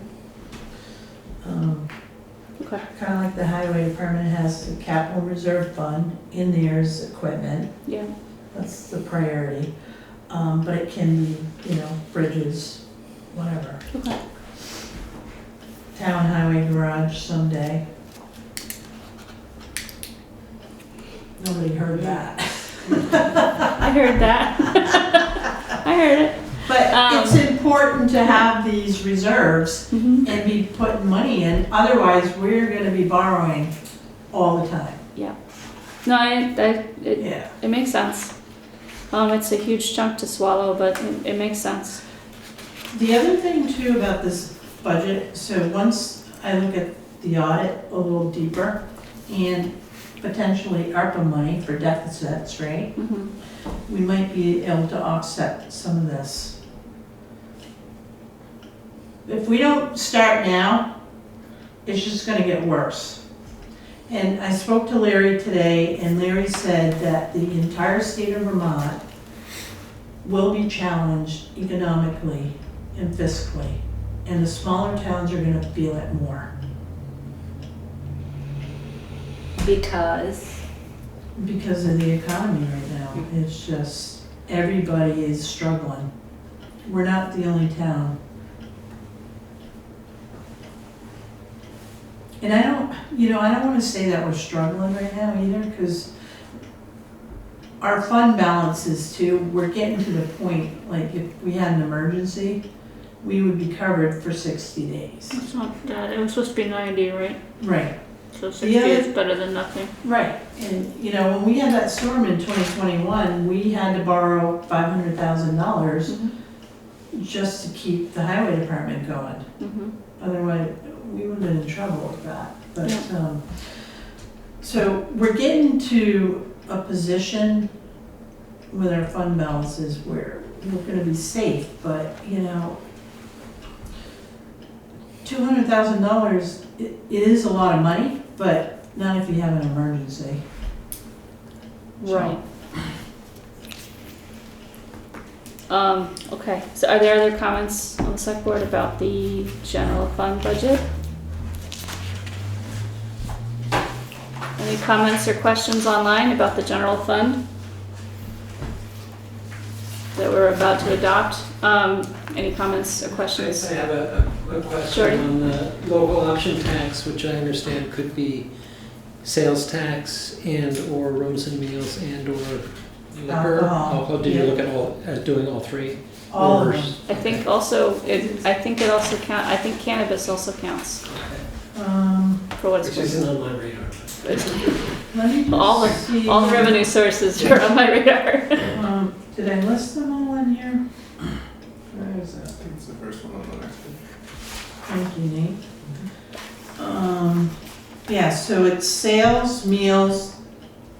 Okay. Kind of like the highway department has the capital reserve fund, in there's equipment, Yeah, that's the priority. But it can be, you know, bridges, whatever. okay. Town highway garage someday. Nobody heard that. I heard that. I heard it. But it's important to have these reserves Mhm. and be putting money in, otherwise we're gonna be borrowing all the time. No, Yeah. it makes sense. It's a huge chunk to swallow, but it makes sense. The other thing too about this budget, so once I look at the audit a little deeper and potentially ARPA money for deficits, right? Mhm. We might be able to offset some of this. If we don't start now, it's just gonna get worse. And I spoke to Larry today, and Larry said that the entire state of Vermont will be challenged economically and fiscally, and the smaller towns are gonna feel it more. Because Because of the economy right now, it's just, everybody is struggling. We're not the only town. And I don't wanna say that we're struggling right now either, because our fund balances too, we're getting to the point, like if we had an emergency, we would be covered for 60 days. It's not bad. It was supposed to be 90, right? Right. So 60 other- is better than nothing. Right, and when we had that storm in 2021, we had to borrow $500,000 just to keep the highway department going. Mm-hmm. Otherwise, we would have been in trouble with that. But, Yeah. so we're getting to a position with our fund balances where we're gonna be safe, but, $200,000, it is a lot of money, but not if you have an emergency. Right. Okay, so are there other comments on the select board about the general fund budget? Any comments or questions online about the general fund that we're about to adopt? Any comments or questions? I have a question Sure. on the local option tax, which I understand could be sales tax and or rooms and meals and or liquor. Alcohol. Did you Yeah. look at doing all three? All of Or- them. I think also, I think cannabis also counts for what it's Which worth. isn't on my radar. Let me All just see. the revenue sources are on my radar. Did I list them all in here? Where is I it? think it's the first one on the next page. Thank you, Nate. Yeah, so it's sales, meals,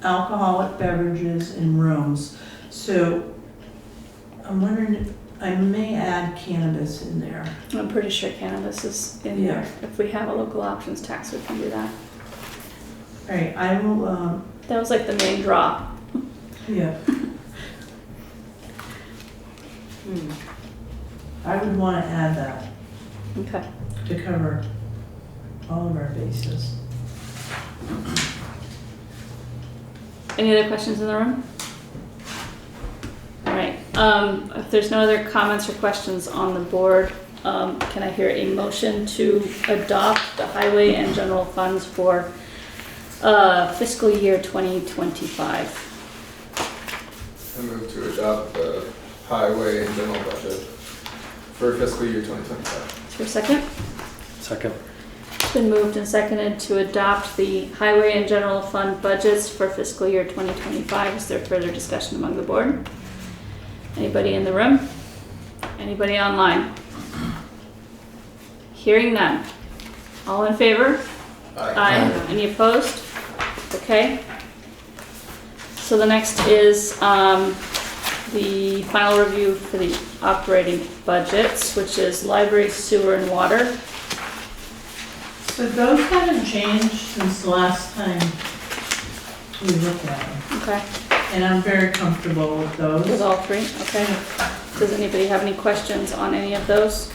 alcoholic beverages, and rooms. So I'm wondering if I may add cannabis in there. I'm pretty sure cannabis is in there. If we have a local options tax, we can do that. All right, I will, That was like the main draw. yeah. I would want to add that Okay. to cover all of our bases. Any other questions in the room? All right, if there's no other comments or questions on the board, Can I hear a motion to adopt the highway and general funds for fiscal year 2025? I move to adopt the highway and general budget for fiscal year 2025. Is there a second? Second. It's been moved and seconded to adopt the highway and general fund budgets for fiscal year 2025. Is there further discussion among the board? Anybody in the room? Anybody online? Hearing none. All in favor? Aye. Any opposed? Okay. So the next is the final review for the operating budgets, which is library, sewer, and water. So those haven't changed since the last time we looked at them, Okay. and I'm very comfortable with With those. all three? Okay. Does anybody have any questions on any of those?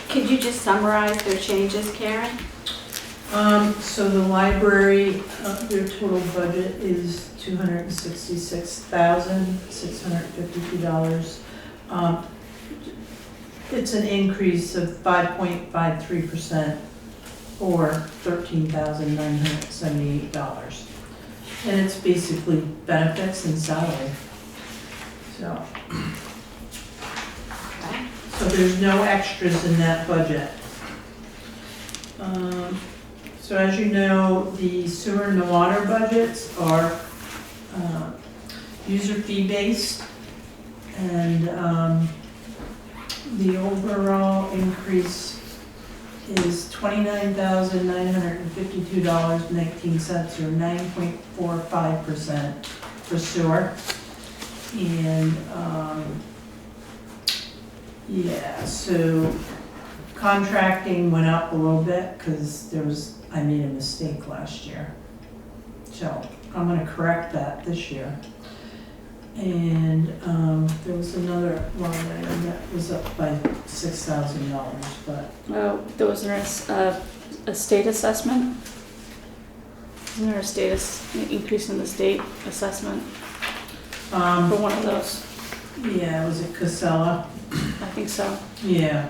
Could you just summarize their changes, Karen? So the library, their total budget is $266,652. It's an increase of 5.53% or $13,978. And it's basically benefits and salary. So there's no extras in that budget. So as you know, the sewer and the water budgets are user fee based, and the overall increase is $29,952.19, or 9.45% for sewer. And yeah, so contracting went up a little bit because I made a mistake last year. So I'm gonna correct that this year. And there was another line item that was up by $6,000, but Oh, there was a state assessment? Isn't there a increase in the state assessment for one of those? yeah, was it Casella? I think so. Yeah.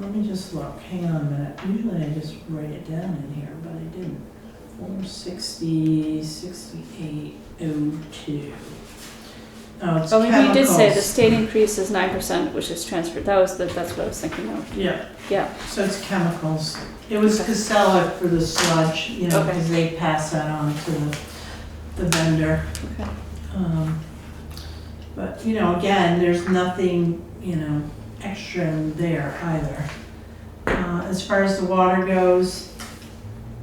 Let me just look, hang on a minute. Usually I just write it down in here, but I didn't. 460, 6802. Oh, it's Oh, maybe you did say the chemicals. state increase is 9%, which is transferred. That's what I was thinking of. Yeah, Yeah, so it's chemicals. It was Casella for the sludge, you know, Okay. because they pass that on to the vendor. okay. But, you know, again, there's nothing, you know, extra in there either. As far as the water goes,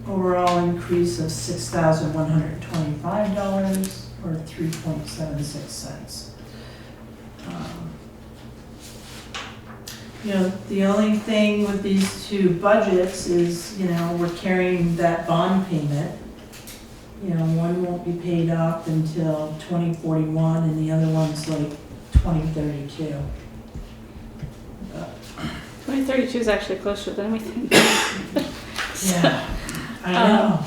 overall increase of $6,125 or 3.76 cents. You know, the only thing with these two budgets is, you know, we're carrying that bond payment. You know, one won't be paid off until 2041 and the other one's like 2032. 2032 is actually closer than we think. Yeah, I know.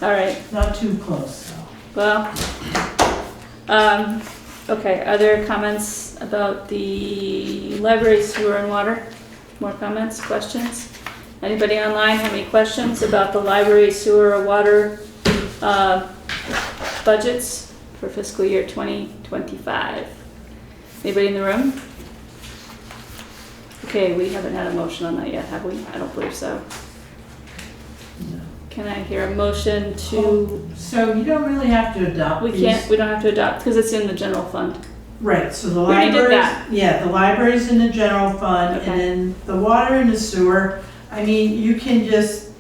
All right, Not too close, though. well, okay, are there comments about the library, sewer, and water? More comments, questions? Anybody online have any questions about the library, sewer, or water budgets for fiscal year 2025? Anybody in the room? Okay, we haven't had a motion on that yet, have we? I don't believe so. No. Can I hear a motion to, So you don't really have to adopt we these. don't have to adopt, because it's in the general fund. Right, so the We already did libraries, that. yeah, the library's in the general fund, Okay. and then the water and the sewer, I mean, you can just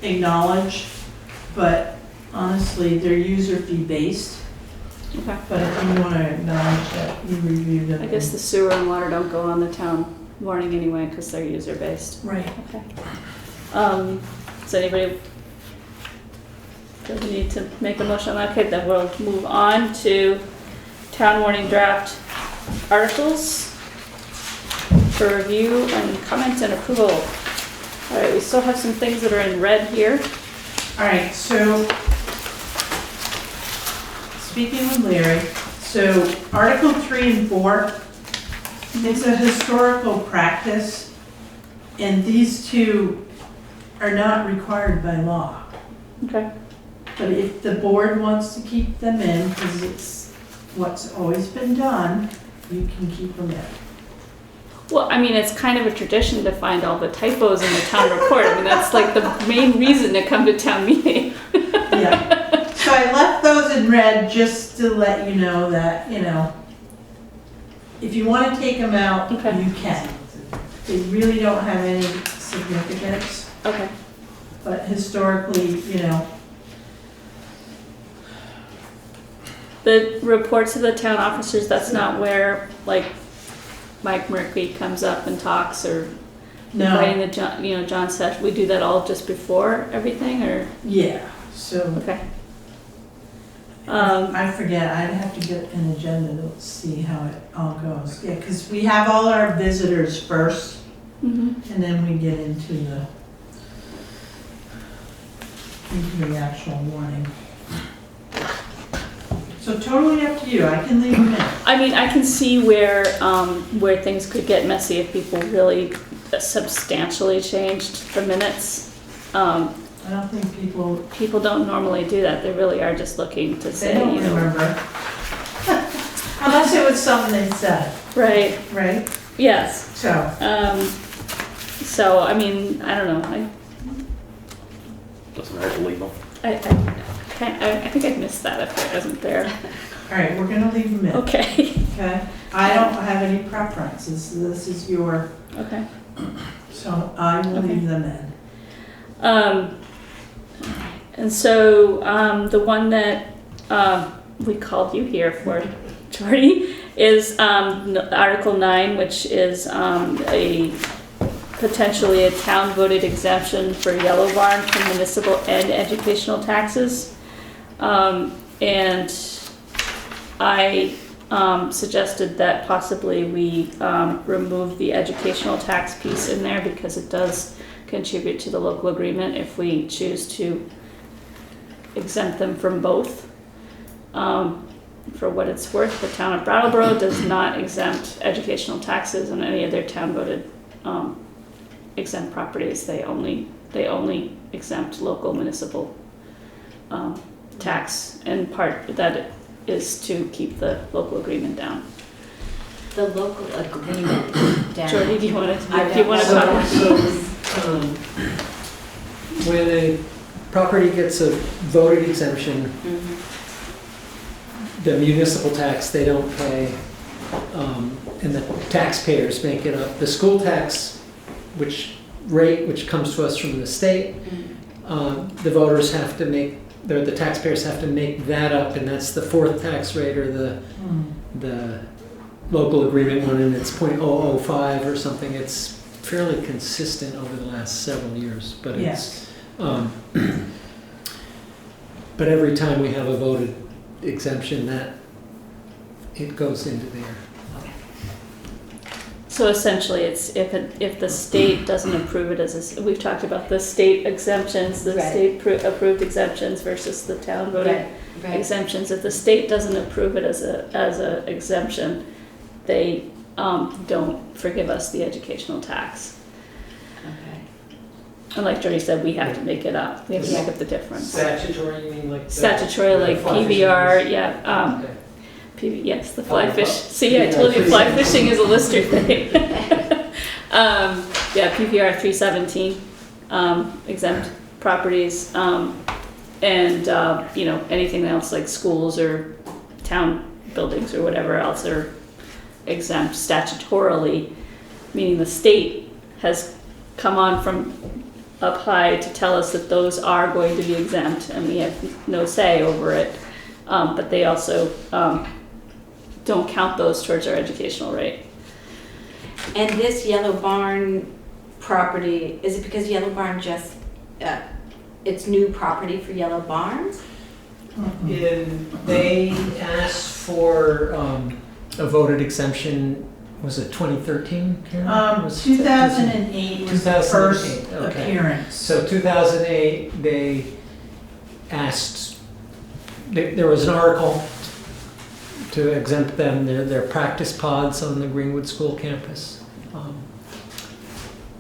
acknowledge, but honestly, they're user fee based. Okay. But if you wanna acknowledge that you reviewed it. I guess the sewer and water don't go on the town warning anyway, because they're user-based. Right. Okay. Does anybody, do we need to make a motion on that? Okay, then we'll move on to town warning draft articles for review and comment and approval. All right, we still have some things that are in red here. Alright, so as speaking with Larry, so Article 3 and 4, it's a historical practice, and these two are not required by law. Okay. But if the board wants to keep them in, because it's what's always been done, you can keep them in. Well, I mean, it's kind of a tradition to find all the typos in the town report. I mean, that's like the main reason to come to town meeting. Yeah. So I left those in red just to let you know that, if you want to take them out, Okay. you can. They really don't have any significance, Okay. but historically, The reports of the town officers, that's not where, like, Mike Murphy comes up and talks, or writing no, the John Sesh. We do that all just before everything, or yeah, so okay. I forget, I'd have to get an agenda to see how it all goes. Yeah, because we have all our visitors first, Mhm. and then we get into the actual warning. So totally up to you, I can leave them in. I mean, I can see where things could get messy if people really substantially changed the minutes. I don't think People don't normally do that. They really are just looking to they say, don't remember. Unless it was something they said, right? right? Yes. So, So I mean, I don't know. Doesn't hurt to leave them. I think I missed that if I wasn't there. all right, we're gonna leave them in, Okay. okay? I don't have any preferences, this is your, Okay. so I will Okay. leave them in. And so the one that we called you here for, Jordy, is Article 9, which is potentially a town voted exemption for Yellow Barn from municipal and educational taxes. And I suggested that possibly we remove the educational tax piece in there because it does contribute to the local agreement if we choose to exempt them from both. For what it's worth, the town of Brattleboro does not exempt educational taxes on any of their town voted exempt properties. They only exempt local municipal tax, and part that is to keep the local agreement down. The local agreement down. Jordy, do you want to So, talk? When a property gets a voted exemption, Mhm. the municipal tax they don't pay, and the taxpayers make it up. The school tax, which comes to us from the state, the voters have to make, the taxpayers have to make that up, and that's the fourth tax rate, or the local agreement one, and it's 0.005 or something. It's fairly consistent over the last several years, but it's, but every time we have a voted exemption, that it goes into there. So essentially, it's if the state doesn't approve it as we've talked about the state exemptions, the Right. state approved exemptions versus the town voted Right. exemptions. If the state doesn't approve it as a exemption, they don't forgive us the educational tax. Okay. And like Jody said, we have to make it up. We have to make up the difference. Statutory, you mean like? Statutory, like fly PBR, fishing? yeah. Okay. Yes, the fly Oh, fish. oh. See, I told you fly fishing is a Lister thing. Yeah, PPR 317 exempt properties, and anything else like schools or town buildings or whatever else are exempt statutorily, meaning the state has come on from up high to tell us that those are going to be exempt, and we have no say over it. But they also don't count those towards our educational rate. And this Yellow Barn property, is it because Yellow Barn just, it's new property for Yellow Barn? They asked for a voted exemption, was it 2013, Karen? 2008 was the first 2008, okay. appearance. So 2008, they asked, there was an article to exempt them. They're practice pods on the Greenwood School campus.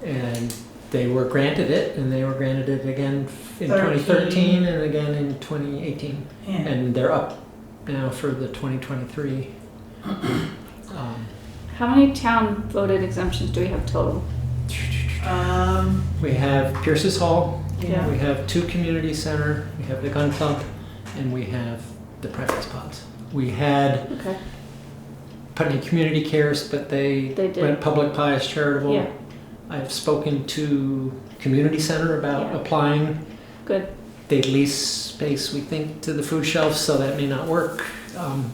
And they were granted it, and they were granted it again in 2013 and again in 2018. Yeah. And they're up now for the 2023. How many town voted exemptions do we have total? We have Pierce's Hall, Yeah. we have 2 community center, we have the gun club, and we have the practice pods. We had Okay. Putney Community Cares, but they did. went public pious charitable. Yeah. I've spoken to community center about Yeah. applying. Good. They lease space, we think, to the food shelves, so that may not work.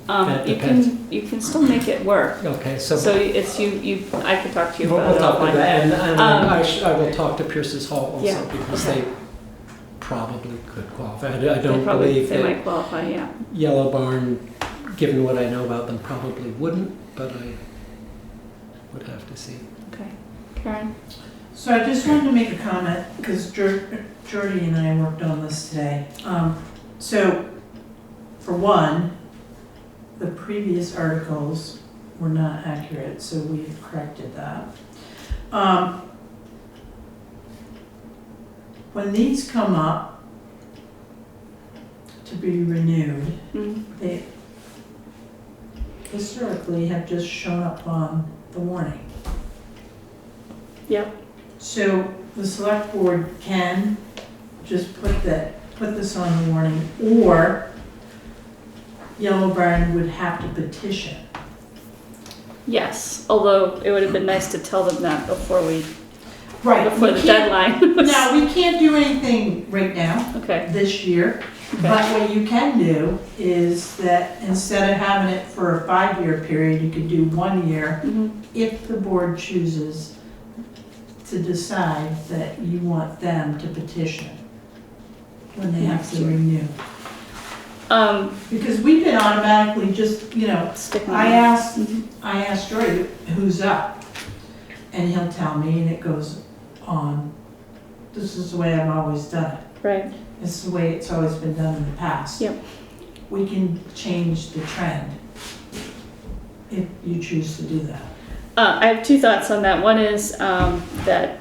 That You depends. you can still make it work. Okay, so So it's I could talk to you we'll about it. talk about offline. that, and Um, I will talk to Pierce's Hall also, Yeah, because okay. they probably could qualify. I They don't probably, believe they that might qualify, yeah. Yellow Barn, given what I know about them, probably wouldn't, but I would have to see. Okay. Karen? So I just wanted to make a comment, because Jordy and I worked on this today. So, for one, the previous articles were not accurate, so we've corrected that. When these come up to be renewed, Mm. they historically have just shown up on the warning. Yep. So the select board can just put this on the warning, or Yellow Barn would have to petition. Yes, although it would have been nice to tell them that before the we can't- deadline. Now, we can't do anything right now, Okay. this year, Okay. but what you can do is that instead of having it for a 5-year period, you could do 1 year Mhm. if the board chooses to decide that you want them to petition when they have to renew. Because we've been automatically just, Stick I Mhm. asked Jordy, who's up? And he'll tell me, and it goes on. This is the way I've always done it. Right. It's the way it's always been done in the past. Yep. We can change the trend if you choose to do that. I have 2 thoughts on that. One is that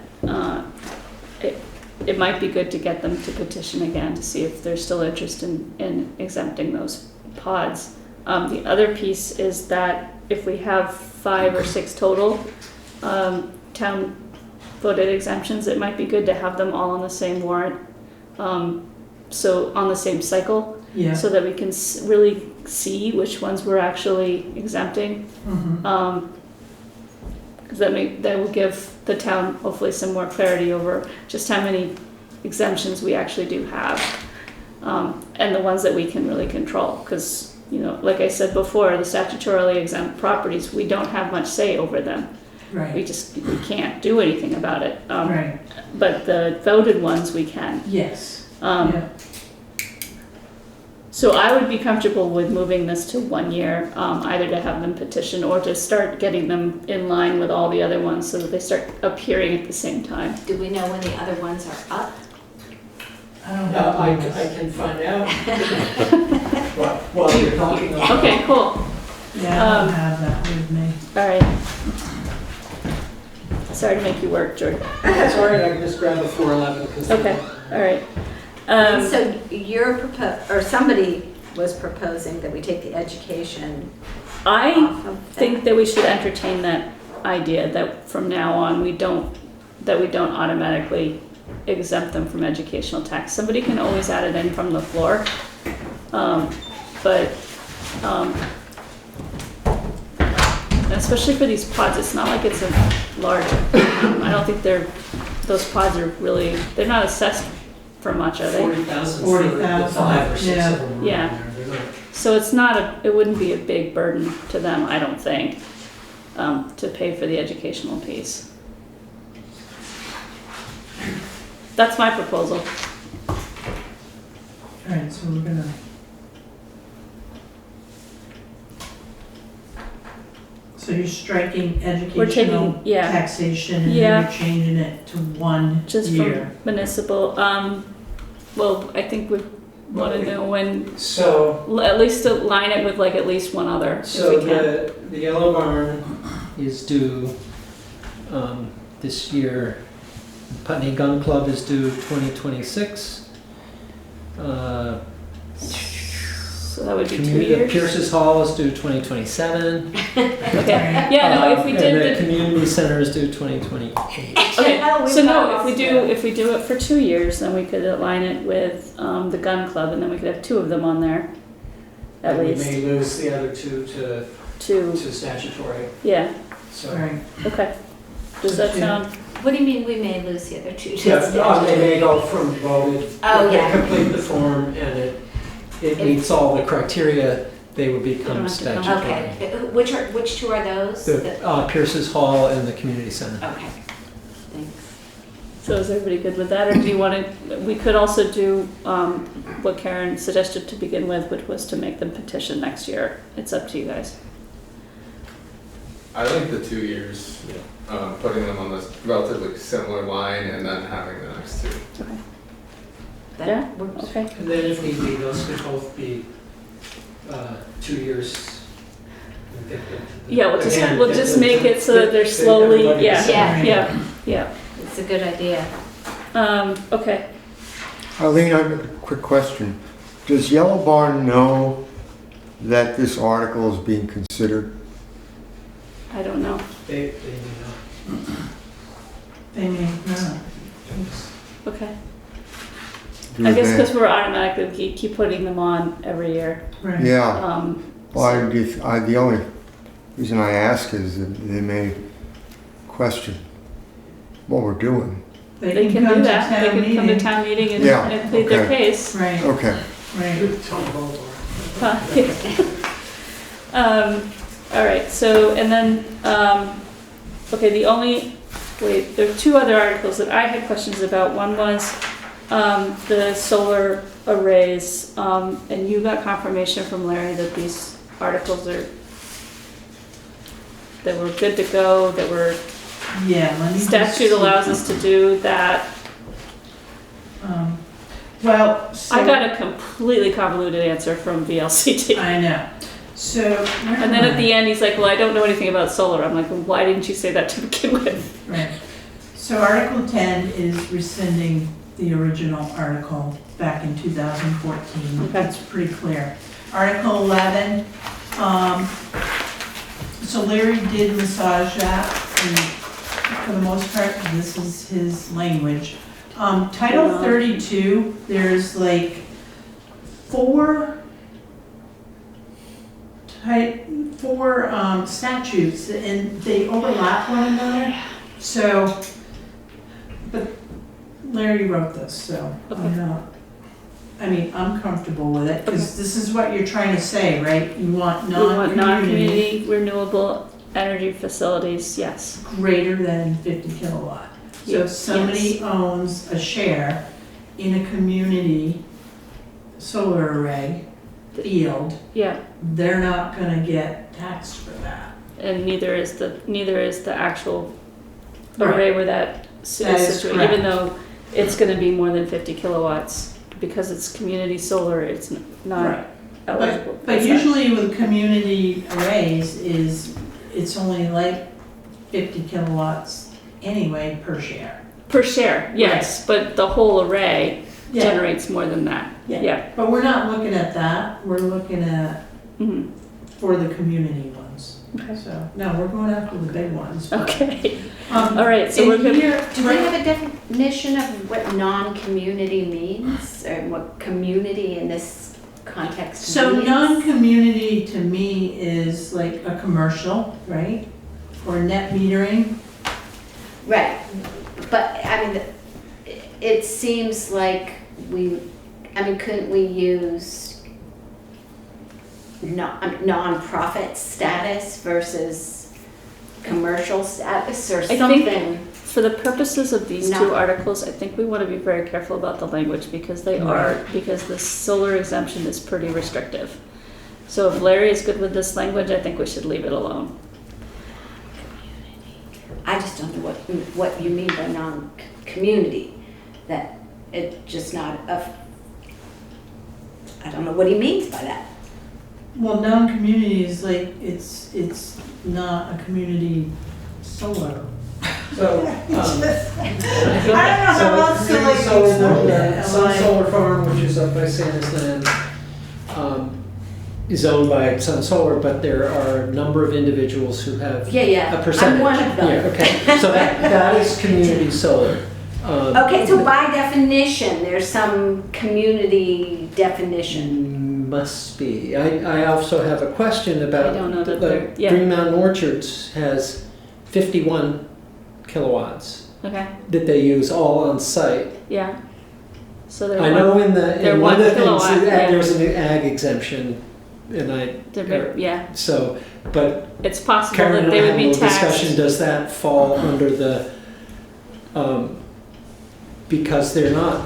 it might be good to get them to petition again to see if there's still interest in exempting those pods. The other piece is that if we have 5 or 6 total town voted exemptions, it might be good to have them all on the same warrant, so on the same cycle, Yeah. so that we can really see which ones we're actually exempting. Mhm. Because that will give the town hopefully some more clarity over just how many exemptions we actually do have, and the ones that we can really control. Because, like I said before, the statutorily exempt properties, we don't have much say over them. We Right, we can't do anything about it. right, But the voted ones we can. yes. Um, Yeah. So I would be comfortable with moving this to 1 year, either to have them petition or to start getting them in line with all the other ones so that they start appearing at the same time. Do we know when the other ones are up? I don't know. I can find out. While you're talking about. Okay, cool. Yeah, I don't have that with me. All right. Sorry to make you work, Jordan. It's all right, I can just grab the 411. Okay, all right. And so somebody was proposing that we take the education I off of think that we should entertain that idea that from now on, we don't automatically exempt them from educational tax. Somebody can always add it in from the floor. But especially for these pods, it's not like it's a large, I don't think those pods are really, they're not assessed for much, are they? 40,000 for 40,000, the 5 or 6 yeah. of them. Yeah. They're not- So it wouldn't be a big burden to them, I don't think, to pay for the educational piece. That's my proposal. All right, so we're gonna. So you're striking educational yeah. taxation and Yeah. then you're changing it to 1 Just year. from municipal, well, I think want to know when, So, at least to line it with like at least one other, if so we can. the Yellow Barn is due, this year. Putney Gun Club is due 2026. So that would be 2 years. Pierce's Hall is due 2027. Okay, yeah, no, if we And did the the, community center is due 2028. okay, Oh, we so no, got if we do it for 2 years, then we could align it with, the gun club, and then we could have 2 of them on there. At And least, we may lose the other 2 to 2, statutory, yeah, so. Right. okay. Does that So sound, What do you mean we may lose the other two? Yeah, they may go from voted, Oh, if yeah. they complete the form and it meets all the criteria, they would They don't become have to come. statutory. Okay, which two are those? The Pierce's Hall and the community center. Okay, thanks. so is everybody good with that, or do you want to, we could also do, what Karen suggested to begin with, which was to make them petition next year. It's up to you guys. I think the 2 years, putting them on this relatively similar line and then having the next 2. Okay. That Yeah, works. okay. And then if need be, those could both be 2 years. Yeah, Again, we'll just make it so that they're fit slowly, everybody yeah, the same. yeah. It's a good idea. Okay, Aileen, I have a quick question. Does Yellow Barn know that this article is being considered? I don't know. They may not. They may not. Okay. Do I guess they- because we're automatically keep putting them on every year. Right. Yeah, well, So- the only reason I ask is that they may question what we're doing. They can come do to that. They town can come to meeting. town meeting and, Yeah, and plead their okay. case. Right, Okay. right. All right, so, and then, okay, there are 2 other articles that I had questions about. One was, the solar arrays, and you got confirmation from Larry that these articles that were good to go, that were, Yeah, let me just statute see. allows us to do that. Well, so. I got a completely convoluted answer from VLCT. I know. So. where And then am at I? the end, he's like, well, I don't know anything about solar. I'm like, well, why didn't you say that to begin with? Right. So Article 10 is rescinding the original article back in 2014. Okay. That's pretty clear. Article 11, so Larry did massage that, and for the most part, this is his language. Title Yeah. 32, there's like 4 statutes, and they overlap one another. So, but Larry wrote this, so Okay. I'm comfortable with it, because this is what you're trying to say, right? You want We want non-community non-community renewable energy facilities, yes. greater than 50 kilowatt. So if Yes. somebody owns a share in a community solar array field, Yeah, they're not gonna get taxed for that. and neither is the actual Right. array where that is That is situated, even correct. though it's gonna be more than 50 kilowatts. Because it's community solar, it's not Right. eligible. But as such. usually with community arrays it's only like 50 kilowatts anyway per share. Per share, yes, but the whole array Yeah. generates more than that. Yeah. But we're not looking at that, we're looking at Mhm. for the community ones. Okay. So, no, we're going after the big ones. Okay, All all right, so we're good. Do we have a definition of what non-community means, or what community in this context So means? non-community to me is like a commercial, right? Or net metering. Right, but, it seems like couldn't we use non-profit status versus commercial status or I something? think for the purposes of these No. 2 articles, I think we want to be very careful about the language because because the solar exemption is pretty restrictive. So if Larry is good with this language, I think we should leave it alone. I just don't know what you mean by non-community, that it's just not a I don't know what he means by that. Well, non-community is like, it's not a community solar. So, I don't know how else to like explain it. Sun Like- Solar Farm, which is up by Santa's Land, is owned by Sun Solar, but there are a number of individuals who have Yeah, a percentage. I'm one of them. Yeah, okay, so that is community solar. Okay, so by definition, there's some community definition. Must be. I also have a question about. I don't know that the they're- yeah. Green Mountain Orchards has 51 kilowatts Okay, that they use all on site. yeah. So they're I know one, in they're one of the 1 things, kilowatt, yeah. there's an ag exemption, and yeah, so, but it's possible Karen that and I they would had a be little taxed. discussion, does that fall under the, because they're not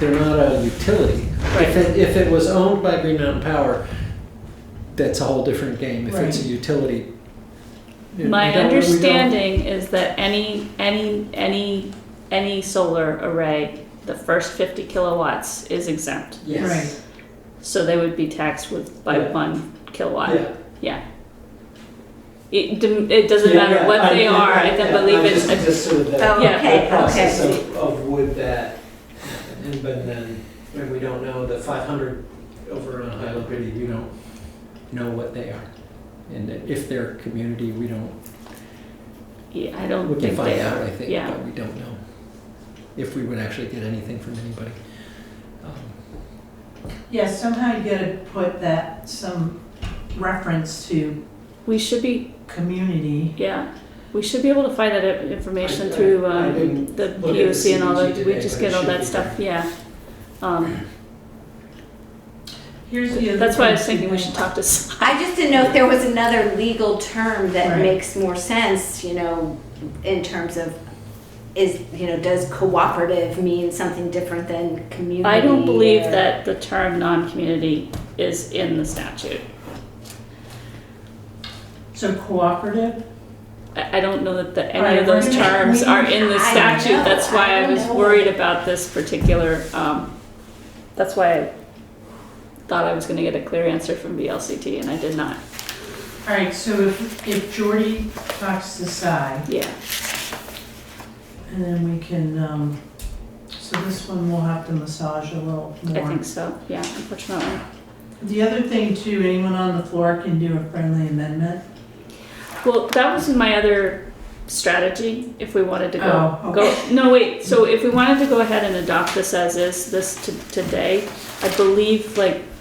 a utility. Right. If it was owned by Green Mountain Power, that's a whole different game, if it's a Right. utility. My We don't- understanding is that any solar array, the first 50 kilowatts is exempt. Yes. Right. So they would be taxed by Yeah. 1 kilowatt. Yeah. Yeah. It doesn't matter what they are, I don't believe it's, Just sort of Oh, Yeah, okay, the process okay. of would that, and but then, when we don't know the 500 over on Highland Gritty, we don't know what they are. And if they're community, we don't, yeah, I don't we can think find they out, are. I think, Yeah. but we don't know. If we would actually get anything from anybody. Yeah, somehow you gotta put that, some reference to We should be, community. yeah, we should be able to find that information I through didn't the look at the POC and all that, CBG we today, just but get it all should that be stuff, yeah. Here's the other. That's why I was thing to thinking we think. should talk to Si. I just didn't know if there was another legal term that Right. makes more sense, in terms of, does cooperative mean something different than community? I don't believe or- that the term non-community is in the statute. So cooperative? I don't know that any Right, of those we're gonna- terms are in the I statute, know, that's why I I don't was know. worried about this particular, that's why I thought I was gonna get a clear answer from VLCT, and I did not. All right, so if Jordy talks to Si, Yeah, and then we can, so this one we'll have to massage a little more. I think so, yeah, unfortunately. The other thing too, anyone on the floor can do a friendly amendment. Well, that was my other strategy, if we wanted to Oh, okay. no, wait, so if we wanted to go ahead and adopt this as is, today, I believe,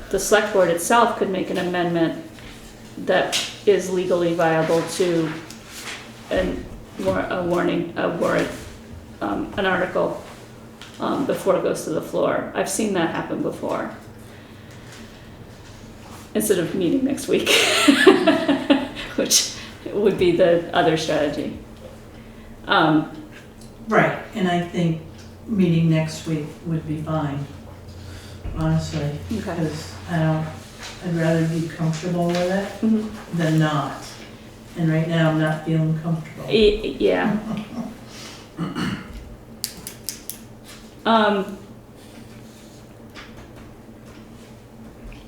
the select board itself could make an amendment that is legally viable to an article, before it goes to the floor. I've seen that happen before. Instead of meeting next week, which would be the other strategy. Right, and I think meeting next week would be fine, honestly, Okay. because I'd rather be comfortable with it Mhm. than not. And right now, I'm not feeling comfortable. Yeah.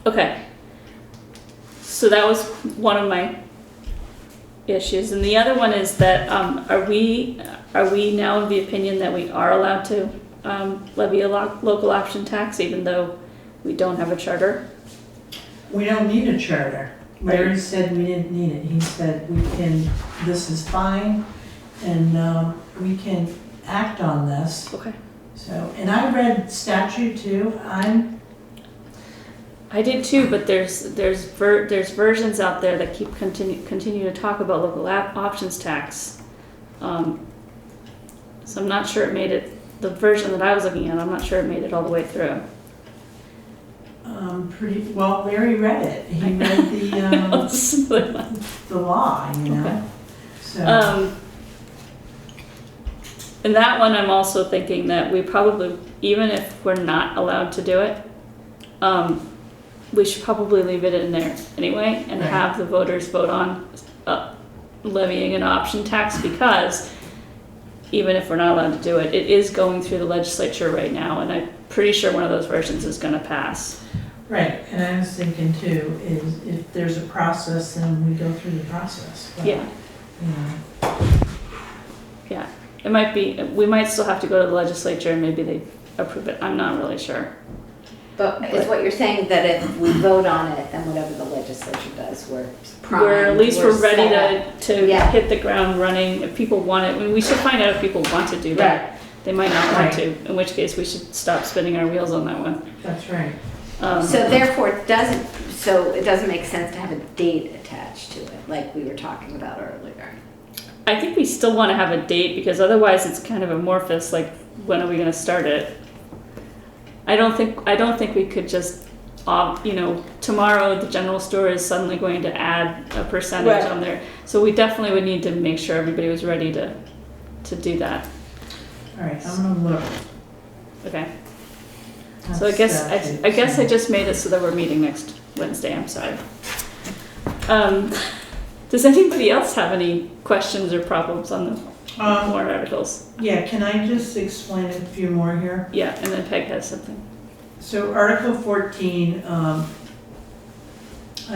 Okay. So that was one of my issues, and the other one is that, are we now of the opinion that we are allowed to, levy a local option tax even though we don't have a charter? We don't need a charter. Larry said we didn't need it. He said this is fine, and we can act on this. Okay. So, and I read statute too. I did too, but there's versions out there that continue to talk about local options tax. So I'm not sure it made it, the version that I was looking at, I'm not sure it made it all the way through. Pretty well. Larry read it. He read the law. Okay. So And that one, I'm also thinking that we probably, even if we're not allowed to do it, we should probably leave it in there anyway and Right. have the voters vote on levying an option tax, because even if we're not allowed to do it, it is going through the legislature right now, and I'm pretty sure one of those versions is going to pass. Right, and I was thinking too, is if there's a process, then we go through the process. But, Yeah, you know, yeah. It might be, we might still have to go to the legislature and maybe they approve it. I'm not really sure. But is what you're saying that if we vote on it, then whatever the legislature does, we're primed, We're, at least we're ready set. to Yeah. hit the ground running. If people want it, I mean, we should find out if people want to do that. Right. They might not want Right. to, in which case we should stop spinning our wheels on that one. that's right. So therefore, it doesn't make sense to have a date attached to it, like we were talking about earlier. I think we still want to have a date because otherwise it's kind of amorphous, like when are we going to start it? I don't think we could just, tomorrow the general store is suddenly going to add a percentage Right. on there. So we definitely would need to make sure everybody was ready to do that. All right, I'm gonna look. Okay. So I guess I just made it so that we're meeting next Wednesday. I'm sorry. Does anybody else have any questions or problems on the warrant articles? Yeah, can I just explain a few more here? Yeah, and then Peg has something. So Article 14, I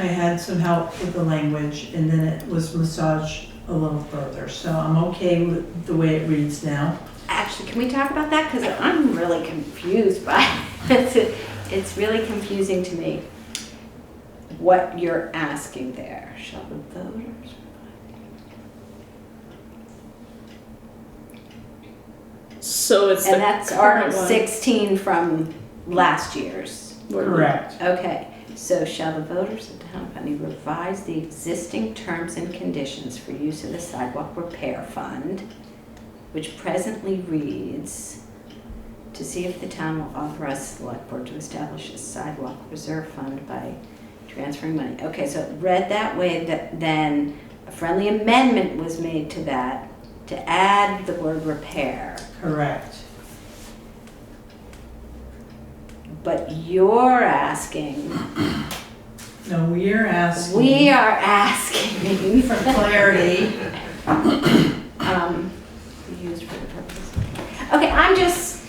had some help with the language and then it was massaged a little further. So I'm okay with the way it reads now. Actually, can we talk about that? Because I'm really confused by it. It's really confusing to me what you're asking there. Shall the voters? So it's And the that's current Article one. 16 from last year's. Correct. Okay, so shall the voters of the town of Putney revise the existing terms and conditions for use of the sidewalk repair fund, which presently reads, to see if the town will authorize the select board to establish a sidewalk reserve fund by transferring money. Okay, so it read that way, that then a friendly amendment was made to that to add the word repair. Correct. But you're asking, No, we are asking. we are asking For clarity. used for the purpose. Okay,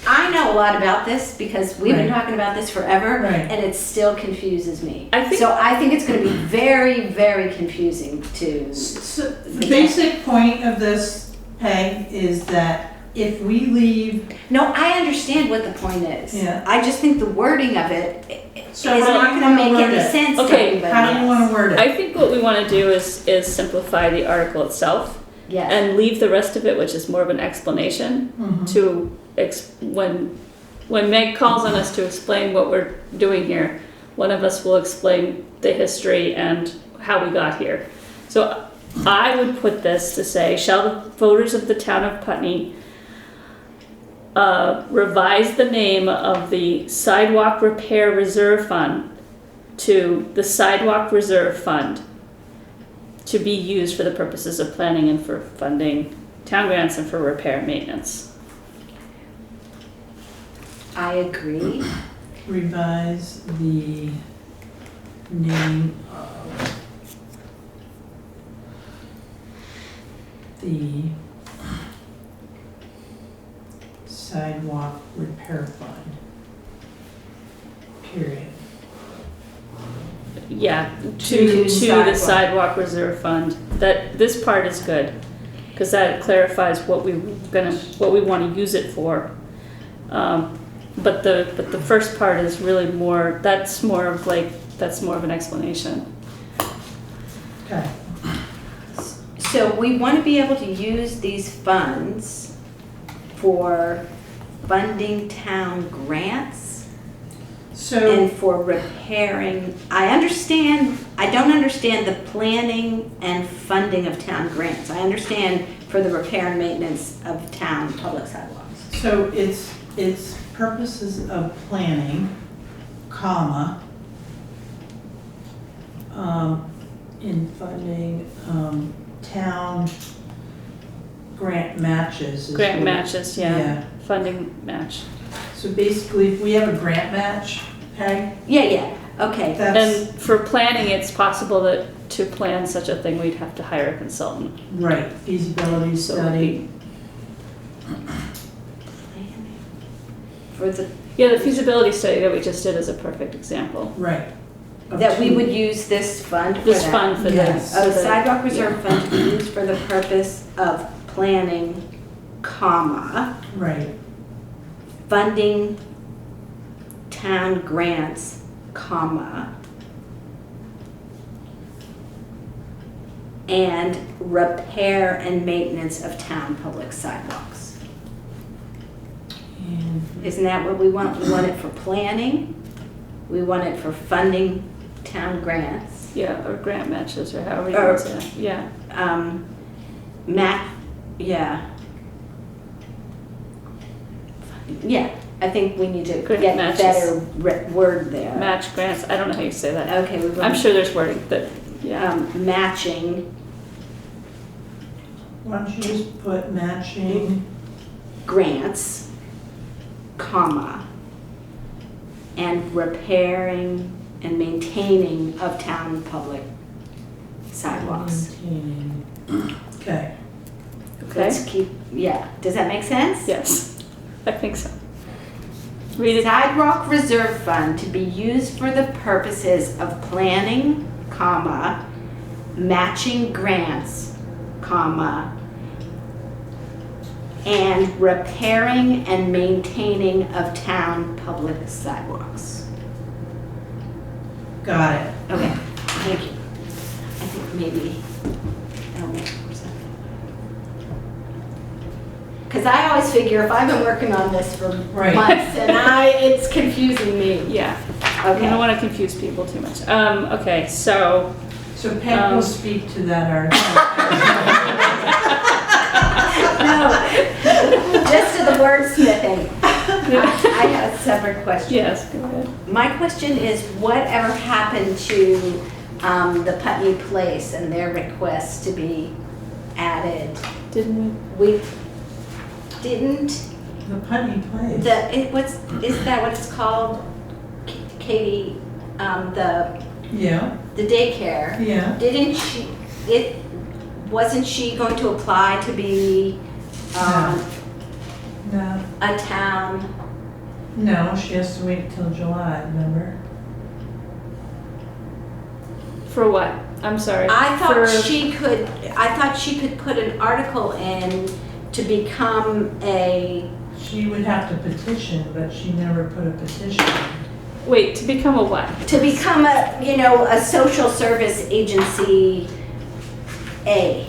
I know a lot about this because we've been Right. talking about this forever Right. and it still confuses me. I think- So I think it's gonna be very, very confusing to, So the basic point of this, Peg, is that if we leave, no, I understand what the point is. Yeah. I just think the wording of it is So how not do you gonna wanna make word any it? sense to Okay, anybody how do you want else. to word it? I think what we want to do is simplify the article itself Yes, and leave the rest of it, which is more of an explanation, Mhm. to when Meg calls on us to explain what we're doing here, one of us will explain the history and how we got here. So I would put this to say, shall the voters of the town of Putney revise the name of the Sidewalk Repair Reserve Fund to the Sidewalk Reserve Fund to be used for the purposes of planning and for funding town grants and for repair and maintenance. I agree. Revise the name of the sidewalk repair fund. Period. Yeah, To to the sidewalk. Sidewalk Reserve Fund. That, this part is good, because that clarifies what we want to use it for. But the first part is really more, that's more of an explanation. Okay. So we want to be able to use these funds for funding town grants So, and for repairing. I don't understand the planning and funding of town grants. I understand for the repair and maintenance of town public sidewalks. so it's purposes of planning, comma, in funding, town grant matches. is Grant what- matches, yeah, funding match. So basically, if we have a grant match, Peg, Yeah, okay. that's, And for planning, it's possible that to plan such a thing, we'd have to hire a consultant. right, feasibility So it would study. For the, Yeah, the feasibility study that we just did is a perfect example. Right. that we would use this fund for This that. fund for Yes. the. A for the- sidewalk reserve fund to be used for the purpose of planning, comma, Right. funding town grants, comma, and repair and maintenance of town public sidewalks. And Isn't that what we want? We want it for planning, we want it for funding town grants, Yeah, or grant matches, or however you Or- want to say it, yeah. yeah. Yeah, I think we need to Grant get matches. better word there. Match grants, I don't know how you say that. Okay, we I'm want, sure there's wording that, yeah. matching why don't you just put matching, grants, comma, and repairing and maintaining of town public sidewalks. maintaining. Okay. Okay, Let's keep, yeah, does that make sense? yes, I think so. Read it. Sidewalk Reserve Fund to be used for the purposes of planning, comma, matching grants, comma, and repairing and maintaining of town public sidewalks. Got it. Okay, thank you. I think maybe that'll make more sense. Because I always figure if I've been working on this for Right. months and it's confusing me. Yeah, I don't Okay. want to confuse people too much. Okay, so, So Peg will speak to that article. No, just to the wordsmithing. I have a separate question. yes, go ahead. My question is, whatever happened to the Putney Place and their request to be added? Didn't We didn't, The Putney Place. is that what it's called? Katie, the Yeah, daycare. yeah. Didn't she, wasn't she going to apply to be No, a town? no, she has to wait till July, remember? For what? I'm sorry. I thought For- she could put an article in to become a, She would have to petition, but she never put a petition. Wait, to become a what? to become a social service agency A.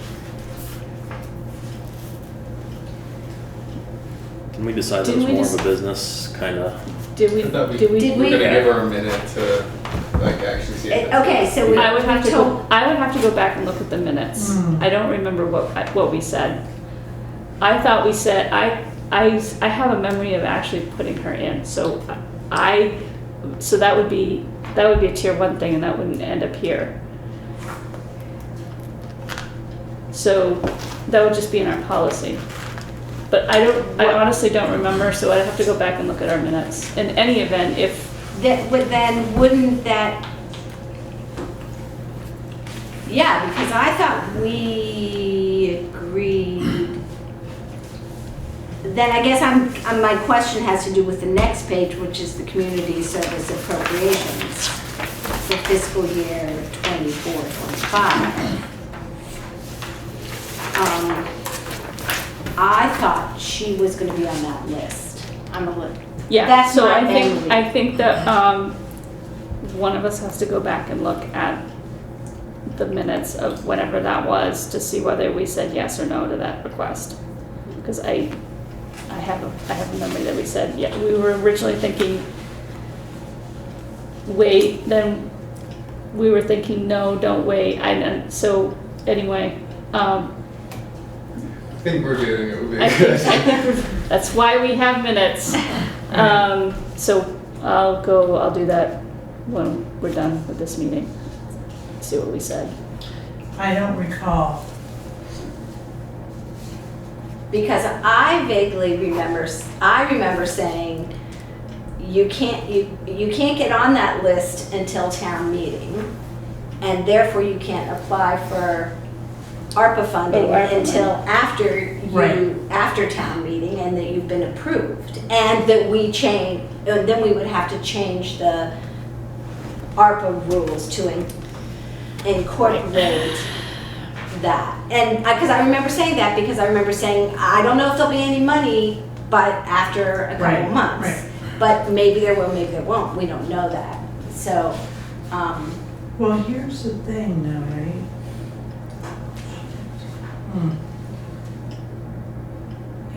Can we decide that Didn't it's we more just- of a business kind of? Did we, I thought we- did we? Did We're we- gonna give her a minute to like actually see it. Okay, so we I would have to told, go, I would have to go back and look at the minutes. Hmm. I don't remember what we said. I thought we said, I have a memory of actually putting her in, so so that would be a tier 1 thing and that wouldn't end up here. So that would just be in our policy. But I honestly don't remember, so I'd have to go back and look at our minutes. In any event, if, wouldn't that, yeah, because I thought we agreed. Then I guess my question has to do with the next page, which is the community service appropriations for fiscal year 24-25. I thought she was gonna be on that list. I'm a little, yeah, That's so my I memory. think that, one of us has to go back and look at the minutes of whenever that was to see whether we said yes or no to that request. Because I have a memory that we said, yeah, we were originally thinking, wait, then we were thinking, no, don't wait, and so, anyway, I think reviewing it would be I good. think that's why we have minutes. So I'll do that when we're done with this meeting. See what we said. I don't recall. because I vaguely remember saying, you can't get on that list until town meeting, and therefore you can't apply for ARPA funding Oh, ARPA until after Right. after town meeting and that you've been approved. And that we change, then we would have to change the ARPA rules to incorporate that. And, because I remember saying that, because I remember saying, I don't know if there'll be any money, but after a couple Right, of months. right. But maybe there will, maybe there won't, we don't know that. So, Well, here's the thing now, right?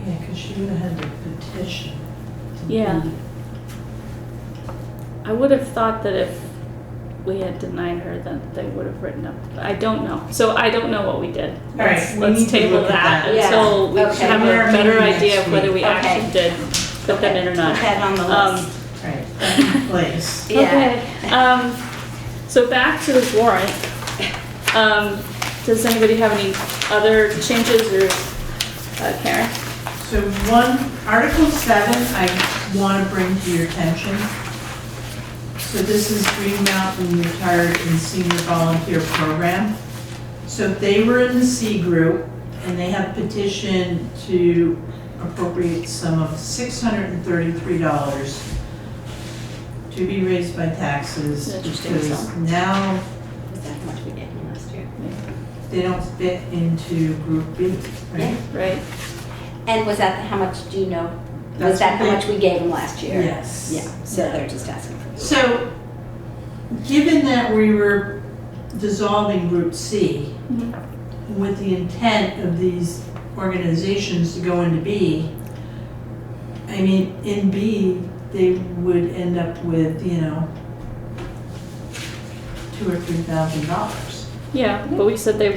Yeah, because she would have had to petition. to Yeah. be- I would have thought that if we had denied her, then they would have written up. I don't know. So I don't know what we did. All right, we Let's need to table look at that that. Yeah. until we Okay. have We're a better meeting idea next of whether we week. actually did put them in or not. put that on the list. Right, that in place. Yeah. Okay, so back to the warrant. Does anybody have any other changes or, Karen? So Article 7, I want to bring to your attention. So this is Green Mountain Retired and Senior Volunteer Program. So they were in the C group, and they have petitioned to appropriate sum of $633 to be raised by taxes. Interesting Because sum. now Was that how much we did last year? they don't fit into Group B, right? Right? And was that, how much, do you know? Was That's that how what much we gave them last year? Yes. Yeah, so they're just asking for. So, given that we were dissolving Group C Mhm. with the intent of these organizations to go into B, I mean, in B, they would end up with, $2,000 or $3,000. Yeah, but we said they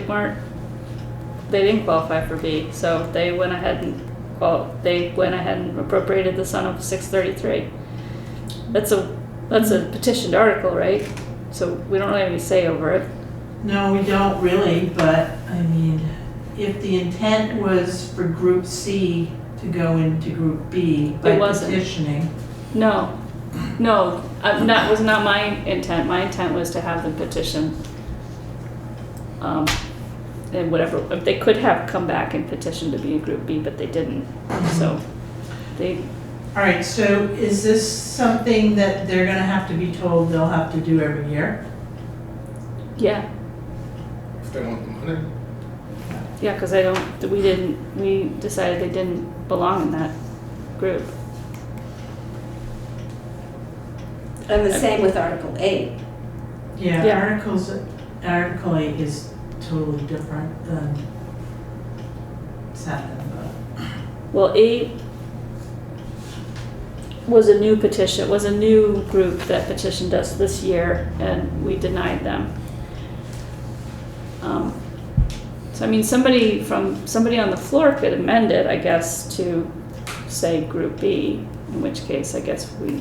didn't qualify for B, so they went ahead and appropriated the sum of 633. That's a petitioned article, right? So we don't really have any say over it. No, we don't really, but, I mean, if the intent was for Group C to go into Group B by It wasn't. petitioning, No, that was not my intent. My intent was to have them petition. And whatever, they could have come back and petitioned to be in Group B, but they didn't. So they, all right, so is this something that they're gonna have to be told they'll have to do every year? yeah, If they want the money. yeah, because we decided they didn't belong in that group. And the same with Article 8. Yeah, Yeah. Article 8 is totally different than 7, but. Well, 8 was a new petition, was a new group that petitioned us this year, and we denied them. So I mean, somebody on the floor could amend it, I guess, to say Group B, in which case I guess we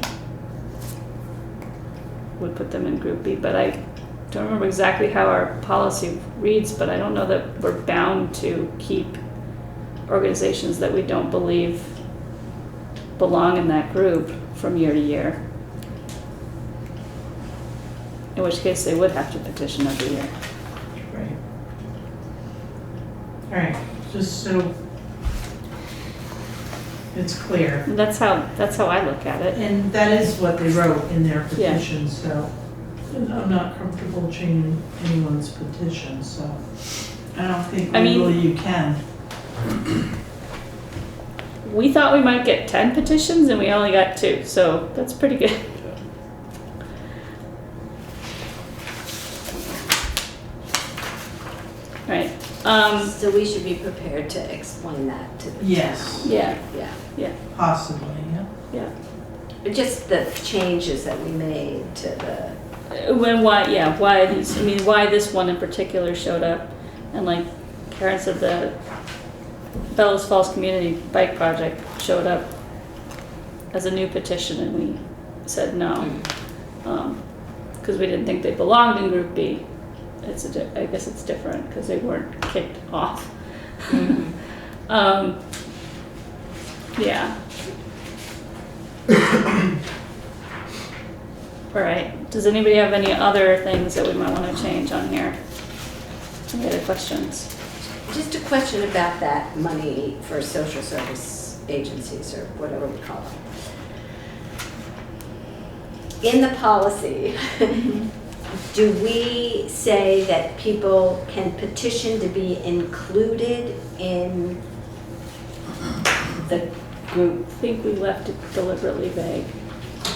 would put them in Group B, but I don't remember exactly how our policy reads, but I don't know that we're bound to keep organizations that we don't believe belong in that group from year to year. In which case they would have to petition every year. Right. All right, just so it's clear. And that's how I look at it. And that is what they wrote in their Yeah. petition, so I'm not comfortable changing anyone's petition, so I don't think I mean- legally you can. We thought we might get 10 petitions and we only got 2, so that's pretty good. Right, So we should be prepared to explain that to the Yes, town. yeah, Yeah. possibly, yeah. yeah. But just the changes that we made to the, Why this one in particular showed up, and like Karen said, the Bellows Falls Community Bike Project showed up as a new petition, and we said no, because we didn't think they belonged in Group B. I guess it's different because they weren't kicked off. Yeah. All right, does anybody have any other things that we might want to change on here? Any other questions? Just a question about that money for social service agencies or whatever we call them. In the policy, do we say that people can petition to be included in the group? I think we left it deliberately vague,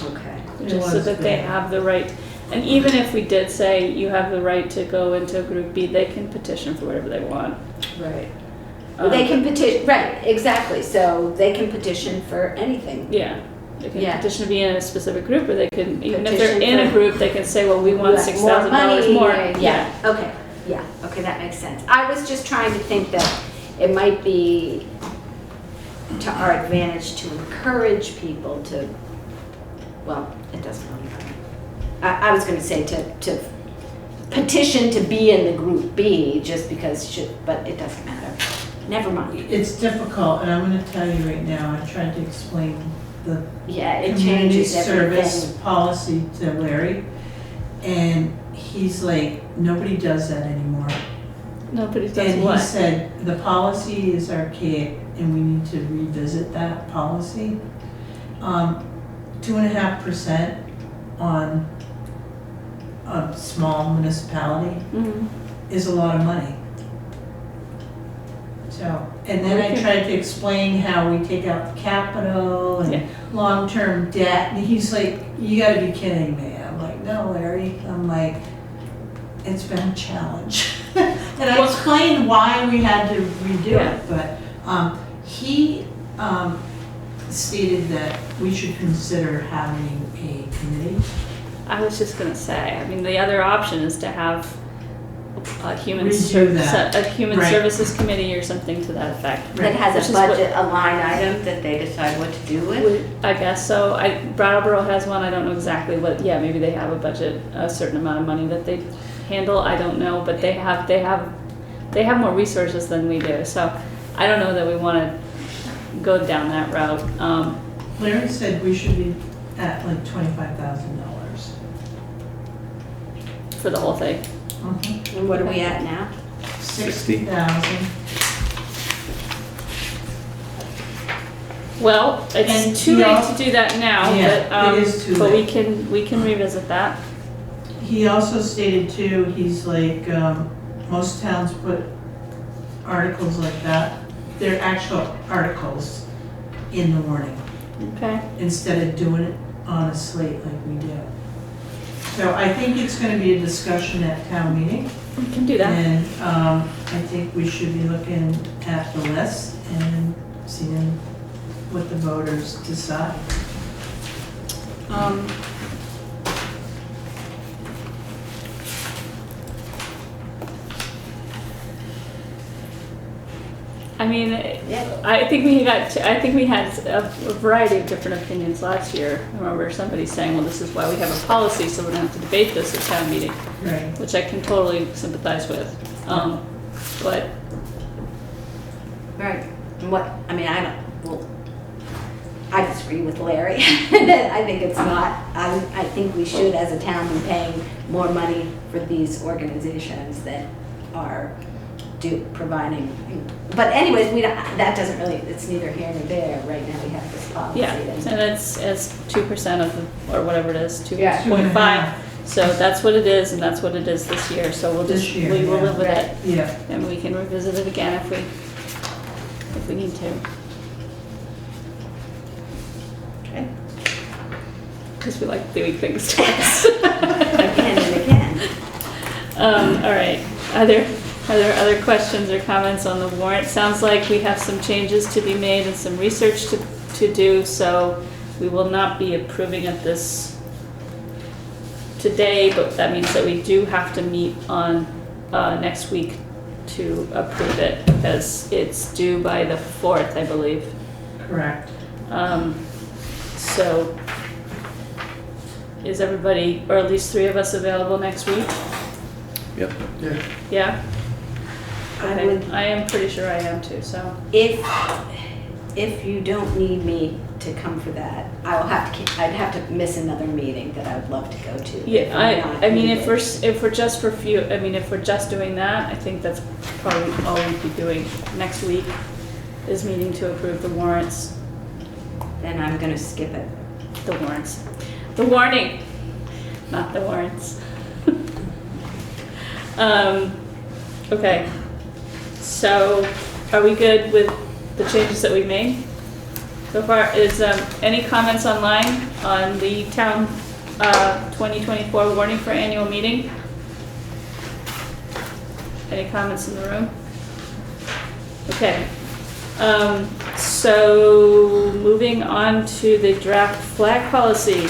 Okay. just so that they have the right. And even if we did say you have the right to go into Group B, they can petition for whatever they want. Right. Well, they can petition, right, exactly, so they can petition for anything. Yeah. They can Yeah. petition to be in a specific group, or they can, even if Petition they're in a for- group, they can say, well, we want Like $6,000 more. Yeah, okay, that makes sense. I was just trying to think that it might be to our advantage to encourage people to, well, it doesn't really matter. I was gonna say to petition to be in the Group B, just because, but it doesn't matter. Never mind. It's difficult, and I'm gonna tell you right now, I tried to explain the Yeah, it community changes service everything. policy to Larry, and he's like, nobody does that anymore. Nobody does And he what? said, the policy is archaic, and we need to revisit that policy. 2.5% on a small municipality Mhm. is a lot of money. So, and then We I can- tried to explain how we take out the capital Yeah. and long-term debt, and he's like, you gotta be kidding me. I'm like, no, Larry. I'm like, it's been a challenge. And I Well- explained why we had to redo Yeah. it, but, he, stated that we should consider having a committee. I was just gonna say, I mean, the other option is to have a human Redo that. a human Right. services committee or something to that effect. That Which has is a what- budget, a line item that they decide what to do with? I guess so. Brattleboro has one. I don't know exactly what. Yeah, maybe they have a budget, a certain amount of money that they handle. I don't know, but they have more resources than we do. So I don't know that we want to go down that route. Larry said we should be at like $25,000. For the whole thing. And what are we at now? 60,000. Well, And it's too yeah. late to do that now, Yeah, but it is too but late. we can revisit that. He also stated too, he's like, most towns put articles like that, they're actual articles in the warning, Okay. instead of doing it on a slate like we do. So I think it's gonna be a discussion at town meeting, We can do that. and, I think we should be looking at the list and seeing what the voters decide. I mean, Yeah. I think we had a variety of different opinions last year. I remember somebody saying, well, this is why we have a policy, so we don't have to debate this at town meeting, Right. which I can totally sympathize with. But Right. And what, I mean, I disagree with Larry. I think it's not, I think we should, as a town, be paying more money for these organizations that are providing. But anyways, that doesn't really, it's neither here nor there. Right now, we have this policy. yeah, and it's 2% of the, or whatever it is, Yeah. 2.5. So that's what it is, and that's what it is this year. So we'll This just, year, we will yeah. live with it, Yeah. and we can revisit it again if we need to. Okay. Because we like doing things twice. Again and again. All right, are there other questions or comments on the warrant? Sounds like we have some changes to be made and some research to do, so we will not be approving of this today, but that means that we do have to meet on next week to approve it, because it's due by the 4th, I believe. Correct. So is everybody, or at least 3 of us, available next week? Yep. Yeah? I Okay. would, I am pretty sure I am too, so. if you don't need me to come for that. I'd have to miss another meeting that I would love to go to. Yeah, if I'm not I mean, if needed. we're just if we're just doing that, I think that's probably all we'd be doing next week, is meeting to approve the warrants. Then I'm gonna skip it. The warrants. The warning, not the warrants. Okay, so are we good with the changes that we made so far? Is any comments online on the town 2024 warning for annual meeting? Any comments in the room? Okay. So moving on to the draft flag policy,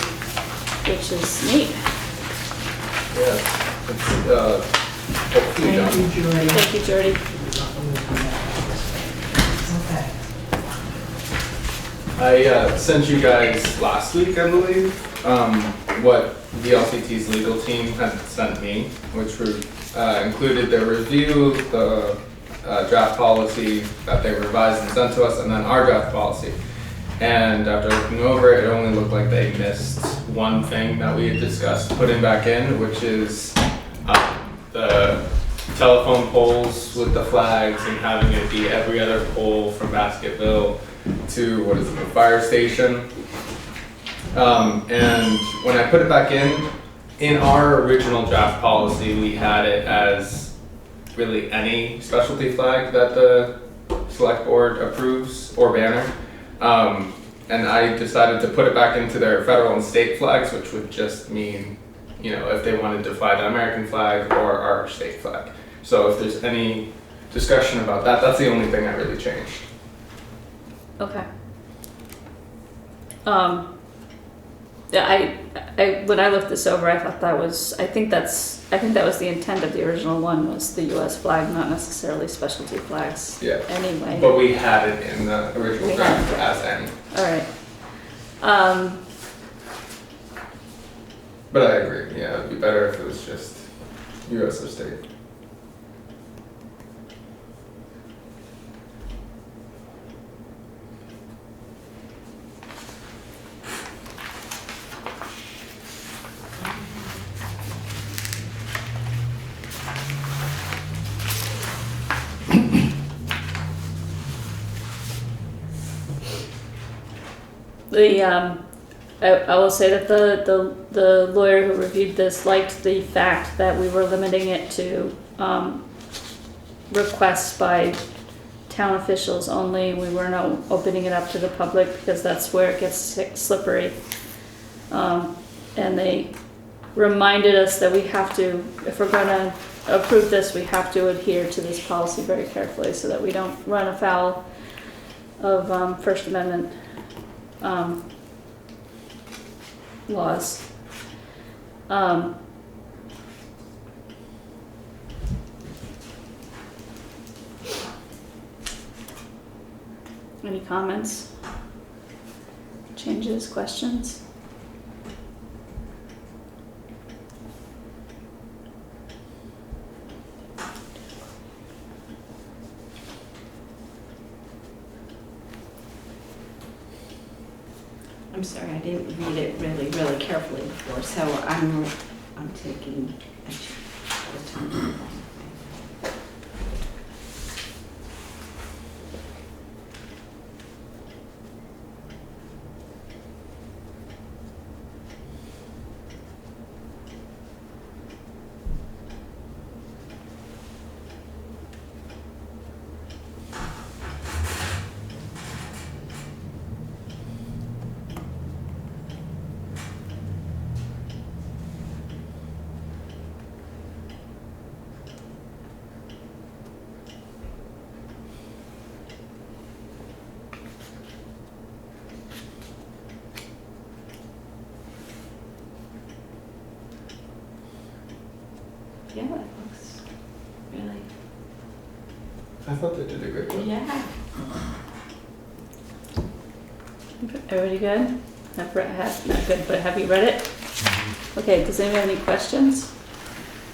which is neat. Yeah, it's, hopefully done. Thank you, Julie. Thank you, Jordy. Okay. I sent you guys last week, I believe, what VLCT's legal team had sent me, which were, included their review, the draft policy that they revised and sent to us, and then our draft policy. And after looking over it, it only looked like they missed one thing that we had discussed putting back in, which is the telephone poles with the flags and having it be every other pole from Basketville to, what is it, the fire station. And when I put it back in our original draft policy, we had it as really any specialty flag that the select board approves or banner. And I decided to put it back into their federal and state flags, which would just mean, you know, if they wanted to fly the American flag or our state flag. So if there's any discussion about that, that's the only thing I really changed. Okay. Yeah, when I looked this over, I thought I think that was the intent of the original one, was the U.S. flag, not necessarily specialty flags. Yeah. Anyway. But we had it in the original draft as any. All right. But I agree, yeah, it'd be better if it was just US or state. I will say that the lawyer who reviewed this liked the fact that we were limiting it to requests by town officials only. We were not opening it up to the public, because that's where it gets slippery. And they reminded us that we have to, if we're going to approve this, we have to adhere to this policy very carefully so that we don't run afoul of First Amendment laws. Any comments? Changes, questions? I'm sorry, I didn't read it really, really carefully before, so I'm taking the time. Yeah, it looks really. I thought they did a great job. Yeah. Everybody good? Not good, but have you read it? Okay, does anyone have any questions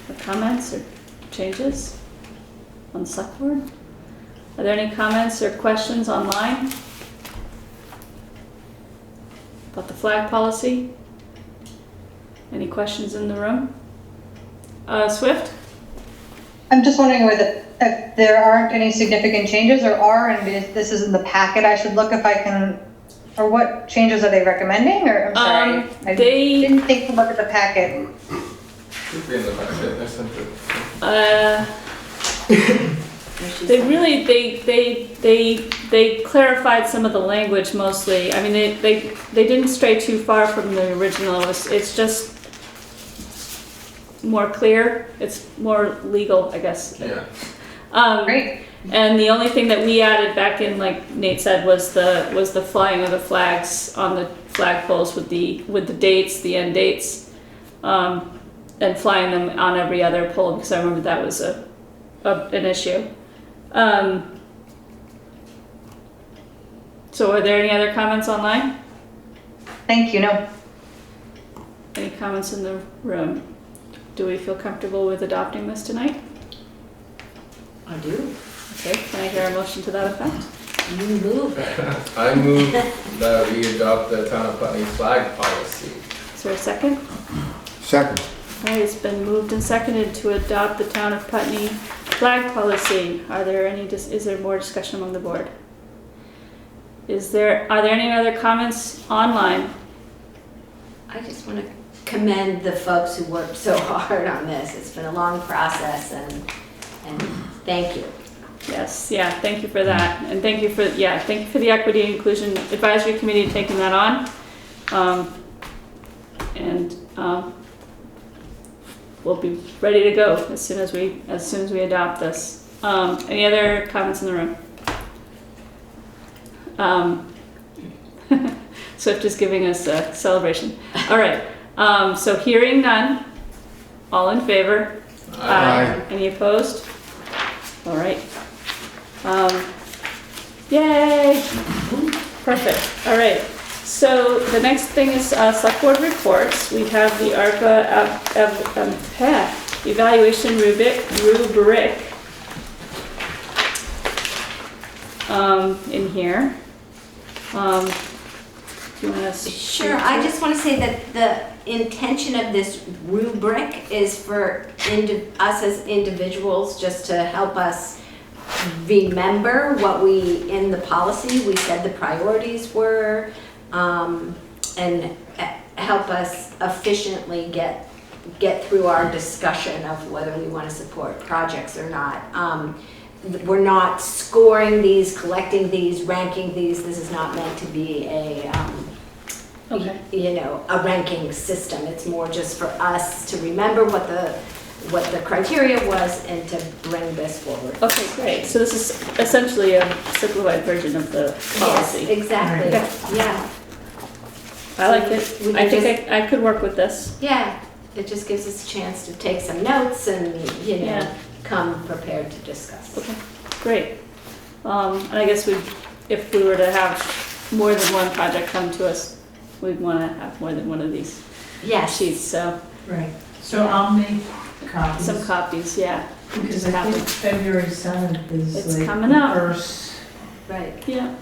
or comments or changes on the select board? Are there any comments or questions online? about the flag policy? Any questions in the room? Swift? I'm just wondering whether if there aren't any significant changes or are, and if this is in the packet, I should look if I can, or what changes are they recommending, or, I'm sorry. I didn't think to look at the packet. Should be in the packet, I sent it. They really, they clarified some of the language mostly. I mean, they didn't stray too far from the original. It's just more clear. It's more legal, I guess. Yeah. Great. And the only thing that we added back in, like Nate said, was the flying of the flags on the flagpoles with the dates, the end dates, and flying them on every other pole, because I remember that was an issue. So are there any other comments online? Thank you, no. Any comments in the room? Do we feel comfortable with adopting this tonight? I do. Okay, can I hear a motion to that effect? You move it. I move that we adopt the town of Putney flag policy. Is there a second? Second. All right, it's been moved and seconded to adopt the town of Putney flag policy. Is there more discussion among the board? Are there any other comments online? I just want to commend the folks who worked so hard on this. It's been a long process, and thank you. Yes, yeah, thank you for that. And thank you for the Equity and Inclusion Advisory Committee taking that on. We'll be ready to go as soon as we adopt this. Any other comments in the room? Swift is giving us a celebration. All right, so hearing none, all in favor? Aye. Any opposed? All right. Yay! Perfect. All right. So the next thing is Selectboard Reports. We have the ARPA evaluation rubric in here. Do you want to? Sure. I just want to say that the intention of this rubric is for us as individuals, just to help us remember what in the policy we said the priorities were, and help us efficiently get through our discussion of whether we want to support projects or not. We're not scoring these, collecting these, ranking these. This is not meant to be a ranking system. It's more just for us to remember what the criteria was and to bring this forward. Okay, great. So this is essentially a simplified version of the policy. Yes, exactly. Okay. Yeah. I like it. I think I could work with this. Yeah. It just gives us a chance to take some notes and come prepared to discuss. Okay, great. And I guess if we were to have more than one project come to us, we'd want to have more than one of these sheets. So Right. So I'll make copies. some copies, yeah. Because I think February 7th is It's like coming the up. first Right. Yeah,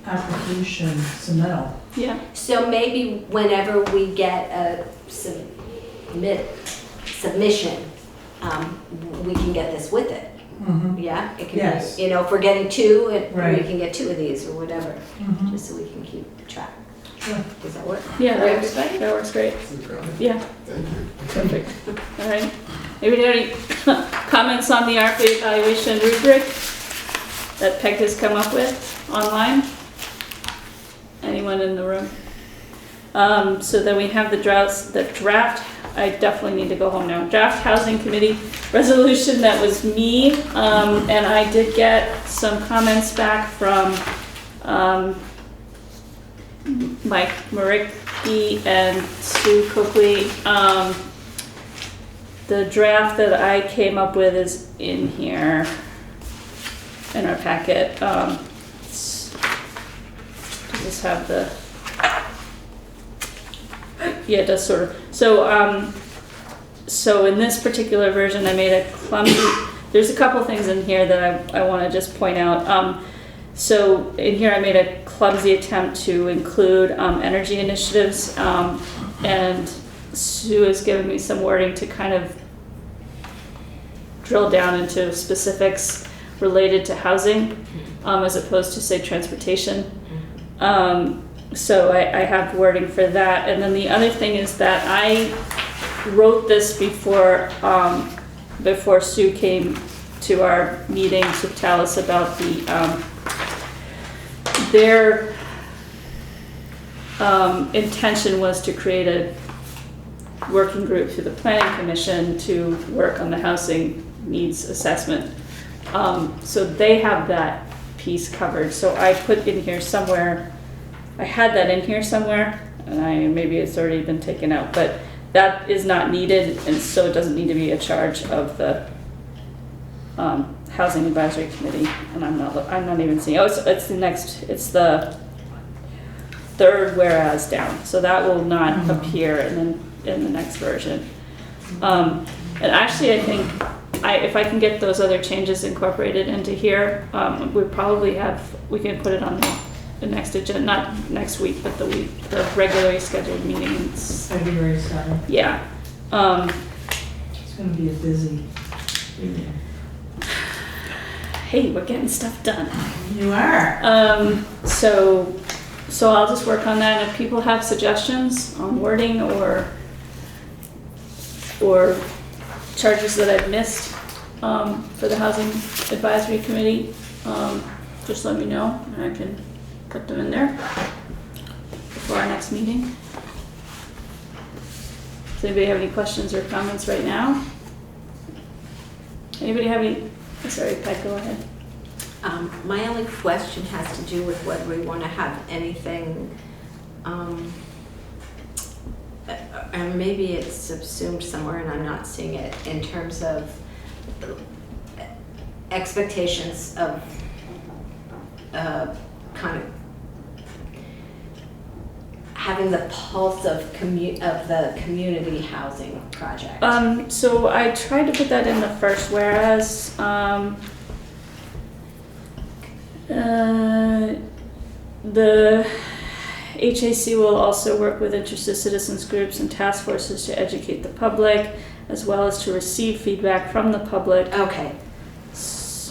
application submittal. yeah. So maybe whenever we get a submission, we can get this with it. Mm-hmm. Yeah, it can Yes. be, if we're getting two, we Right. can get two of these or whatever, Mm-hmm. just so we can keep track. Sure. Does that work? Yeah, For that everybody? works great. Yeah, Thank you. perfect. All right. Maybe any comments on the ARPA evaluation rubric that Peg has come up with online? Anyone in the room? So then we have the draft, I definitely need to go home now. Draft Housing Committee resolution, that was me. And I did get some comments back from Mike Maricki and Sue Coakley. The draft that I came up with is in here in our packet. Just have the, yeah, it does sort of. So in this particular version, I made a clumsy, there's a couple things in here that I want to just point out. So in here I made a clumsy attempt to include energy initiatives, and Sue has given me some wording to kind of drill down into specifics related to housing, as opposed to, say, transportation. So I have wording for that. And then the other thing is that I wrote this before Sue came to our meeting to tell us about their intention was to create a working group through the planning commission to work on the housing needs assessment. So they have that piece covered. So I put in here somewhere, I had that in here somewhere, and maybe it's already been taken out, but that is not needed, and so it doesn't need to be a charge of the Housing Advisory Committee. And I'm not even seeing. Oh, it's the next. It's the third whereas down. So that will not appear in the next version. And actually, I think if I can get those other changes incorporated into here, we can put it on the next agenda, not next week, but the regularly scheduled meetings. February 7th. Yeah. It's gonna be a busy evening. Hey, we're getting stuff done. You are. So I'll just work on that. If people have suggestions on wording or charges that I've missed for the Housing Advisory Committee, just let me know and I can put them in there before our next meeting. Does anybody have any questions or comments right now? Anybody have any? Sorry, Pat, go ahead. My only question has to do with whether we want to have anything, and maybe it's subsumed somewhere and I'm not seeing it, in terms of expectations of kind of having the pulse of the community housing project. So I tried to put that in the first whereas. The HAC will also work with interested citizens groups and task forces to educate the public, as well as to receive feedback from the public. Okay.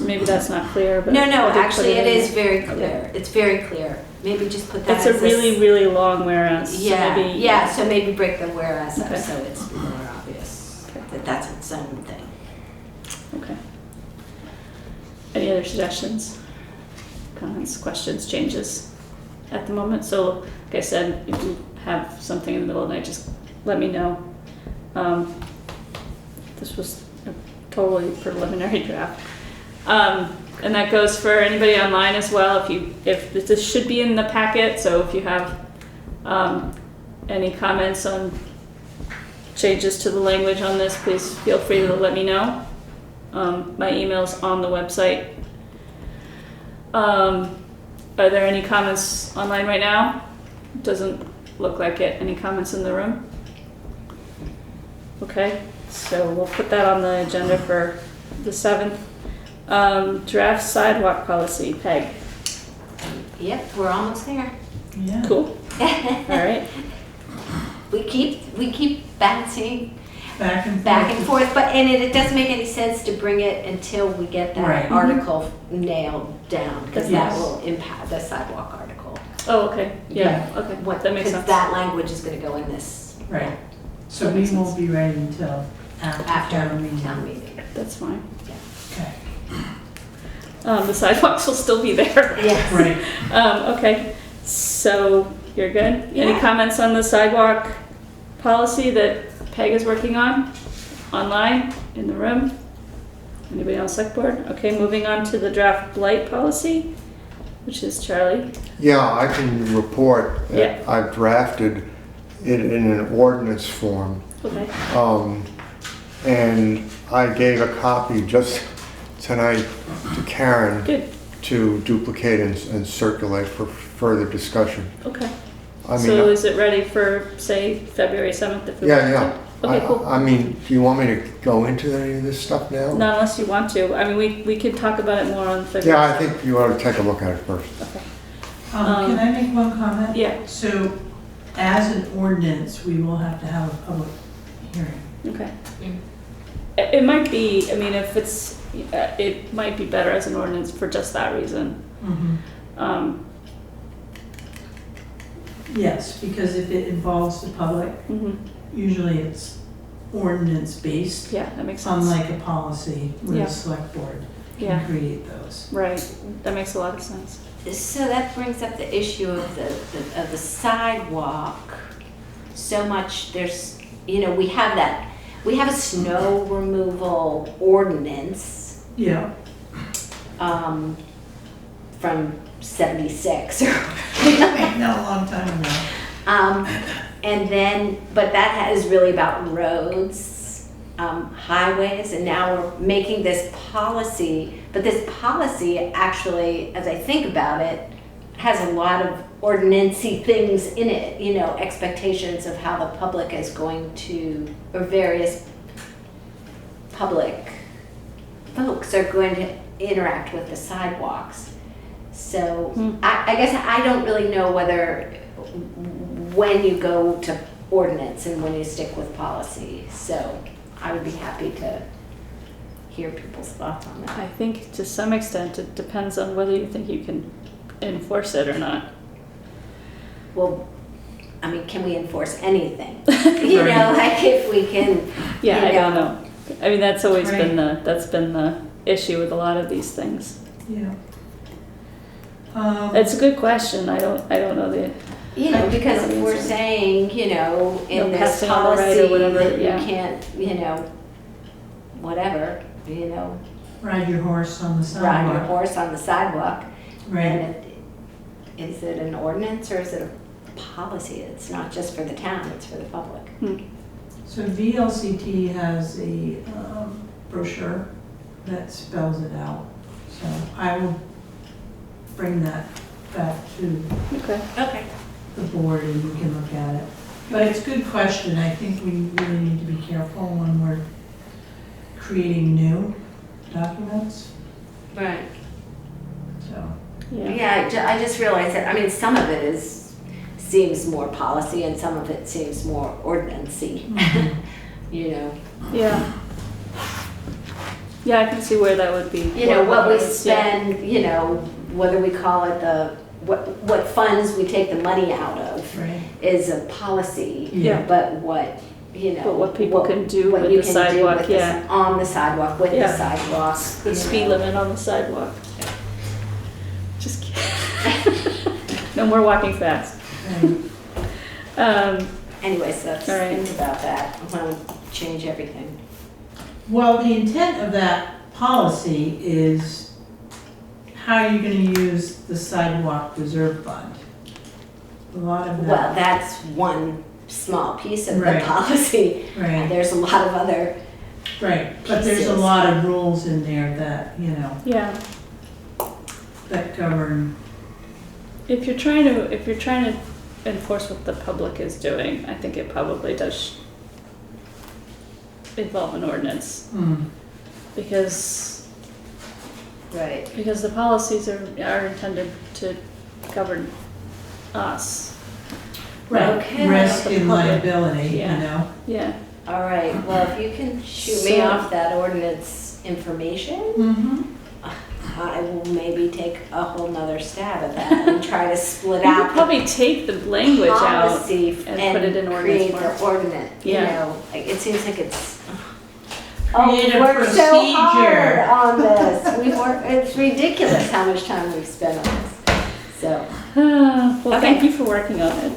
Maybe that's not clear, but No, I did put actually it in is there. very clear. It's very clear. Maybe just put that It's as a really, really long whereas. Yeah, So maybe, yeah, so maybe break the whereas up Okay. so it's more obvious that that's its own thing. Okay. Any other suggestions, comments, questions, changes at the moment? So, like I said, if you have something in the middle of the night, just let me know. This was a totally preliminary draft. And that goes for anybody online as well. If this should be in the packet, so if you have any comments on changes to the language on this, please feel free to let me know. My email's on the website. Are there any comments online right now? Doesn't look like it. Any comments in the room? Okay, so we'll put that on the agenda for the 7th. Draft sidewalk policy, Peg. Yep, we're almost there. Yeah. Cool. All right. We keep bouncing Back and forth, but it doesn't make any sense to bring it until we get that Right. article nailed down, because that Yes. will impact the sidewalk article. Oh, okay. Yeah. Okay. That makes Because sense. that language is going to go in this Right. So we won't be ready until after after town meeting. town meeting. That's fine. Okay. The sidewalks will still be there. Yes. Right. Okay. So you're good. Any Yeah. comments on the sidewalk policy that Peg is working on online in the room? Anybody on select board? Okay, moving on to the draft blight policy, which is Charlie. Yeah, I can report Yeah. that I've drafted it in an ordinance form. Okay. And I gave a copy just tonight to Karen Good. to duplicate and circulate for further discussion. Okay. I So mean, is it ready for, say, February 7th if we yeah, want yeah. to? Okay, cool. I mean, do you want me to go into any of this stuff now? Not unless you want to. I mean, we could talk about it more on February. Yeah, I think you ought to take a look at it first. Okay. Can I make one comment? Yeah. So, as an ordinance, we will have to have a public hearing. Okay. It might be, I mean, if it's, it might be better as an ordinance for just that reason. Yes, because if it involves the public, usually it's ordinance-based, Yeah, that makes sense. unlike a policy where Yeah. the select board Yeah. can create those. Right, that makes a lot of sense. So that brings up the issue of the sidewalk. So much, there's, you know, we have a snow removal ordinance, Yeah. from 76 or No, a long time ago. and then, but that is really about roads, highways, and now we're making this policy, but this policy actually, as I think about it, has a lot of ordinancy things in it, you know, expectations of how the public is going to, or various public folks are going to interact with the sidewalks. So I guess I don't really know whether, when you go to ordinance and when you stick with policy. So I would be happy to hear people's thoughts on that. I think to some extent it depends on whether you think you can enforce it or not. Well, I mean, can we enforce anything? You know, like if we can, Yeah, you I don't know. I mean, that's always been that's been the issue with a lot of these things. Yeah. It's a good question. I don't know the. You know, because if I we're mean, saying, you know, in No this passing on the right policy or whatever, that you yeah. can't, you know, whatever, you know, Ride your horse on the ride your sidewalk. horse on the sidewalk. Right. And is it an ordinance or is it a policy? It's not just for the town, it's for the public. So VLCT has a brochure that spells it out. So I will bring that back to Okay. the board and we can look at it. But it's a good question. I think we really need to be careful when we're creating new documents, Right. so. Yeah. Yeah, I just realized that, I mean, some of it seems more policy and some of it seems more ordinance-y, you know. Yeah. Yeah, I can see where that would be. You know, what we Yeah. spend, you know, whether we call it what funds we take the money out of Right. is a policy. Yeah. But what, you know. But what people can do what with you the can do sidewalk, with the yeah. on the sidewalk, with the Yeah. sidewalk. The you speed know. limit on the sidewalk. Just kidding. No more walking fast. Right. Anyways, let's All right. think about that. I want to change everything. Well, the intent of that policy is how you're gonna use the sidewalk reserve fund. A lot of Well, that. that's one small piece of the Right. policy. And Right, there's a lot of other, right. But there's a pieces. lot of rules in there that, you know, Yeah. that govern. If you're trying to enforce what the public is doing, I think it probably does involve an ordinance. Because right. the policies are intended to govern us. Right, Okay. risk The and public. liability, you Yeah. know? Yeah. All right, well, if you can shoot me So- off that ordinance information, Mm-hmm. I will maybe take a whole nother stab at that and try to split You could out the probably take the language out policy and put it in ordinance create the form. ordinance, you Yeah. know, like, it seems like it's. Create a we worked so hard procedure. on this, it's ridiculous how much time we've spent on this, so. Well, Okay. thank you for working on it.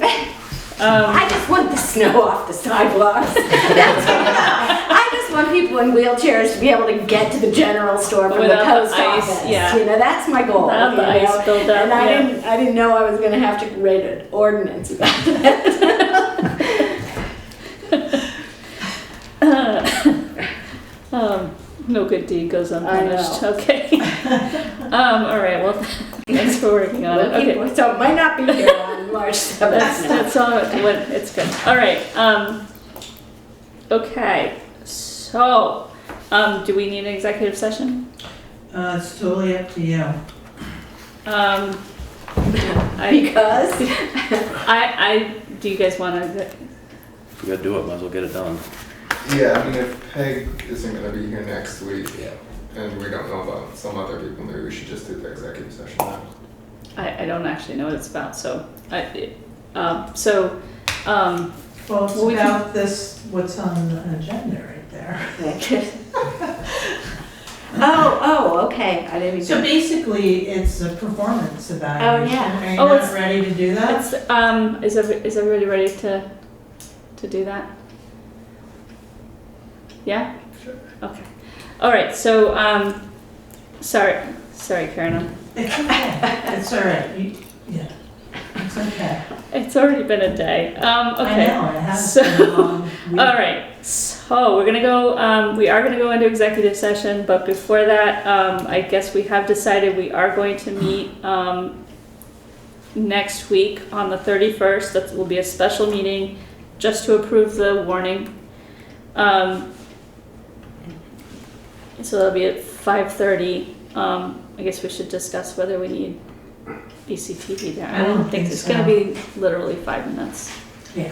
I just want the snow off the sidewalks. I just want people in wheelchairs to be able to get to the general store from the Without the post ice, office. yeah. You know, that's my goal. Without the you know? ice build up, And I yeah. didn't know I was gonna have to write an ordinance about that. No good deed goes unpunished. I Okay. All right. Well, thanks for working on it. Okay. So it might not be here on March 7th. That's all. It's good. All right. Okay, so, do we need an executive session? It's totally up to you. Because Do you guys wanna, If we gotta do it, might as well get it done. Yeah, I mean, if Peg isn't gonna be here next week, Yeah. and we don't know about some other people, maybe we should just do the executive session now. I don't actually know what it's about, so, Well, it's Well, we can- about this, what's on the agenda right there. Okay, I didn't So even. basically, it's a performance evaluation. yeah. Are you Oh, not it's- ready to do that? That's, is everybody ready to do that? Yeah? Sure. Okay. All right, so, sorry, Karen, It's okay, it's all right, yeah, it's okay. it's already been a day. Okay. I know, it has So- been a long week. All right, so we're gonna go, we are gonna go into executive session, but before that, I guess we have decided we are going to meet, next week on the 31st. That will be a special meeting just to approve the warning. So that'll be at 5:30. I guess we should discuss whether we need VCTV there. I don't think it's gonna be literally 5 minutes. Yeah.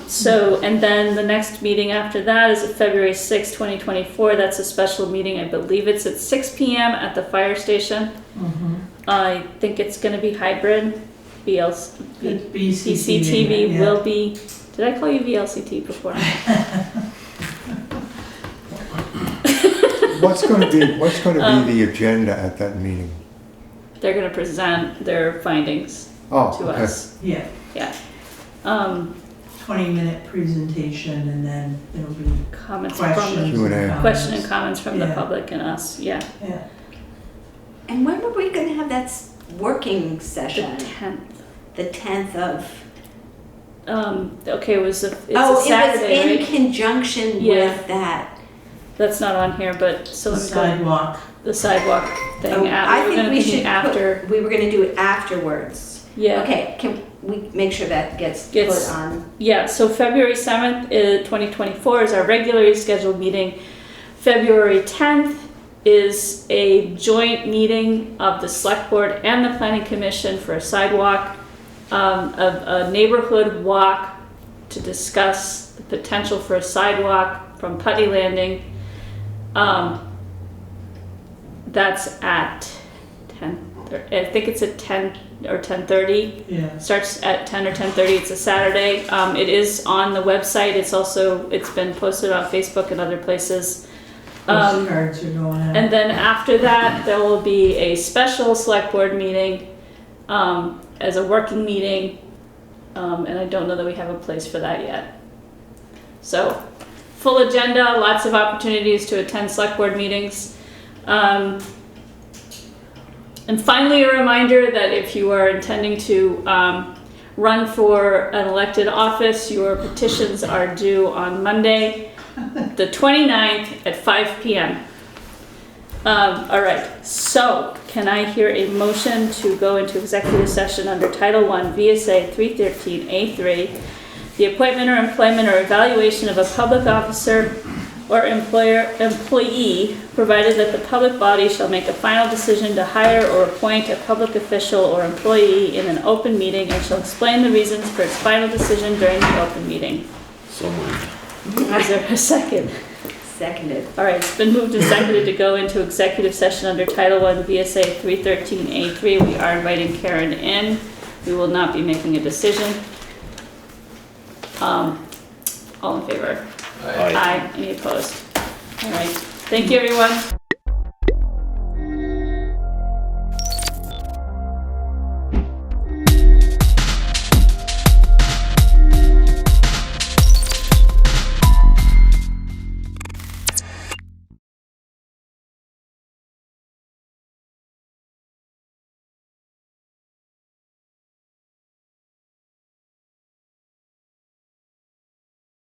So, and then the next meeting after that is February 6th, 2024. That's a special meeting. I believe it's at 6 p.m. at the fire station. Mhm. I think it's gonna be hybrid. The VCTV yeah. will be, did I call you VLCT before? What's going to be the agenda at that meeting? They're gonna present their findings Oh, to okay. us. Yeah, Yeah. 20-minute presentation and then there'll be Comments from, questions Q&A. and comments. question and comments from the Yeah. public and us, yeah. Yeah, And when were we gonna have that working The session? 10th. The 10th of? Okay, it's a Oh, it was Saturday, in right? conjunction Yeah. with that. That's not on here, but so the let me go, sidewalk. the sidewalk thing, Oh, I we're think gonna we think should after, we were gonna do it afterwards. yeah. Okay, can we make sure that gets Gets- put on? Yeah, so February 7th, 2024 is our regularly scheduled meeting. February 10th is a joint meeting of the Select Board and the Planning Commission for a sidewalk, a neighborhood walk to discuss the potential for a sidewalk from Putney Landing. That's at 10, I think it's at 10 or 10:30. Yeah. Starts at 10 or 10:30. It's a Saturday. It is on the website. It's been posted on Facebook and other places. Postcards are going out. And then after that, there will be a special select board meeting as a working meeting. And I don't know that we have a place for that yet. So full agenda, lots of opportunities to attend select board meetings. And finally, a reminder that if you are intending to run for an elected office, your petitions are due on Monday, the 29th at 5 p.m. All right, so can I hear a motion to go into executive session under Title I, V.S.A. 313A3, the appointment or employment or evaluation of a public officer or employee, provided that the public body shall make a final decision to hire or appoint a public official or employee in an open meeting and shall explain the reasons for its final decision during the open meeting. So moved. Is there a second? Seconded. All right, it's been moved and seconded to go into executive session under Title I, VSA 313A3. We are inviting Karen in. We will not be making a decision. All in favor? Aye. Aye. Any opposed? All right. Thank you, everyone.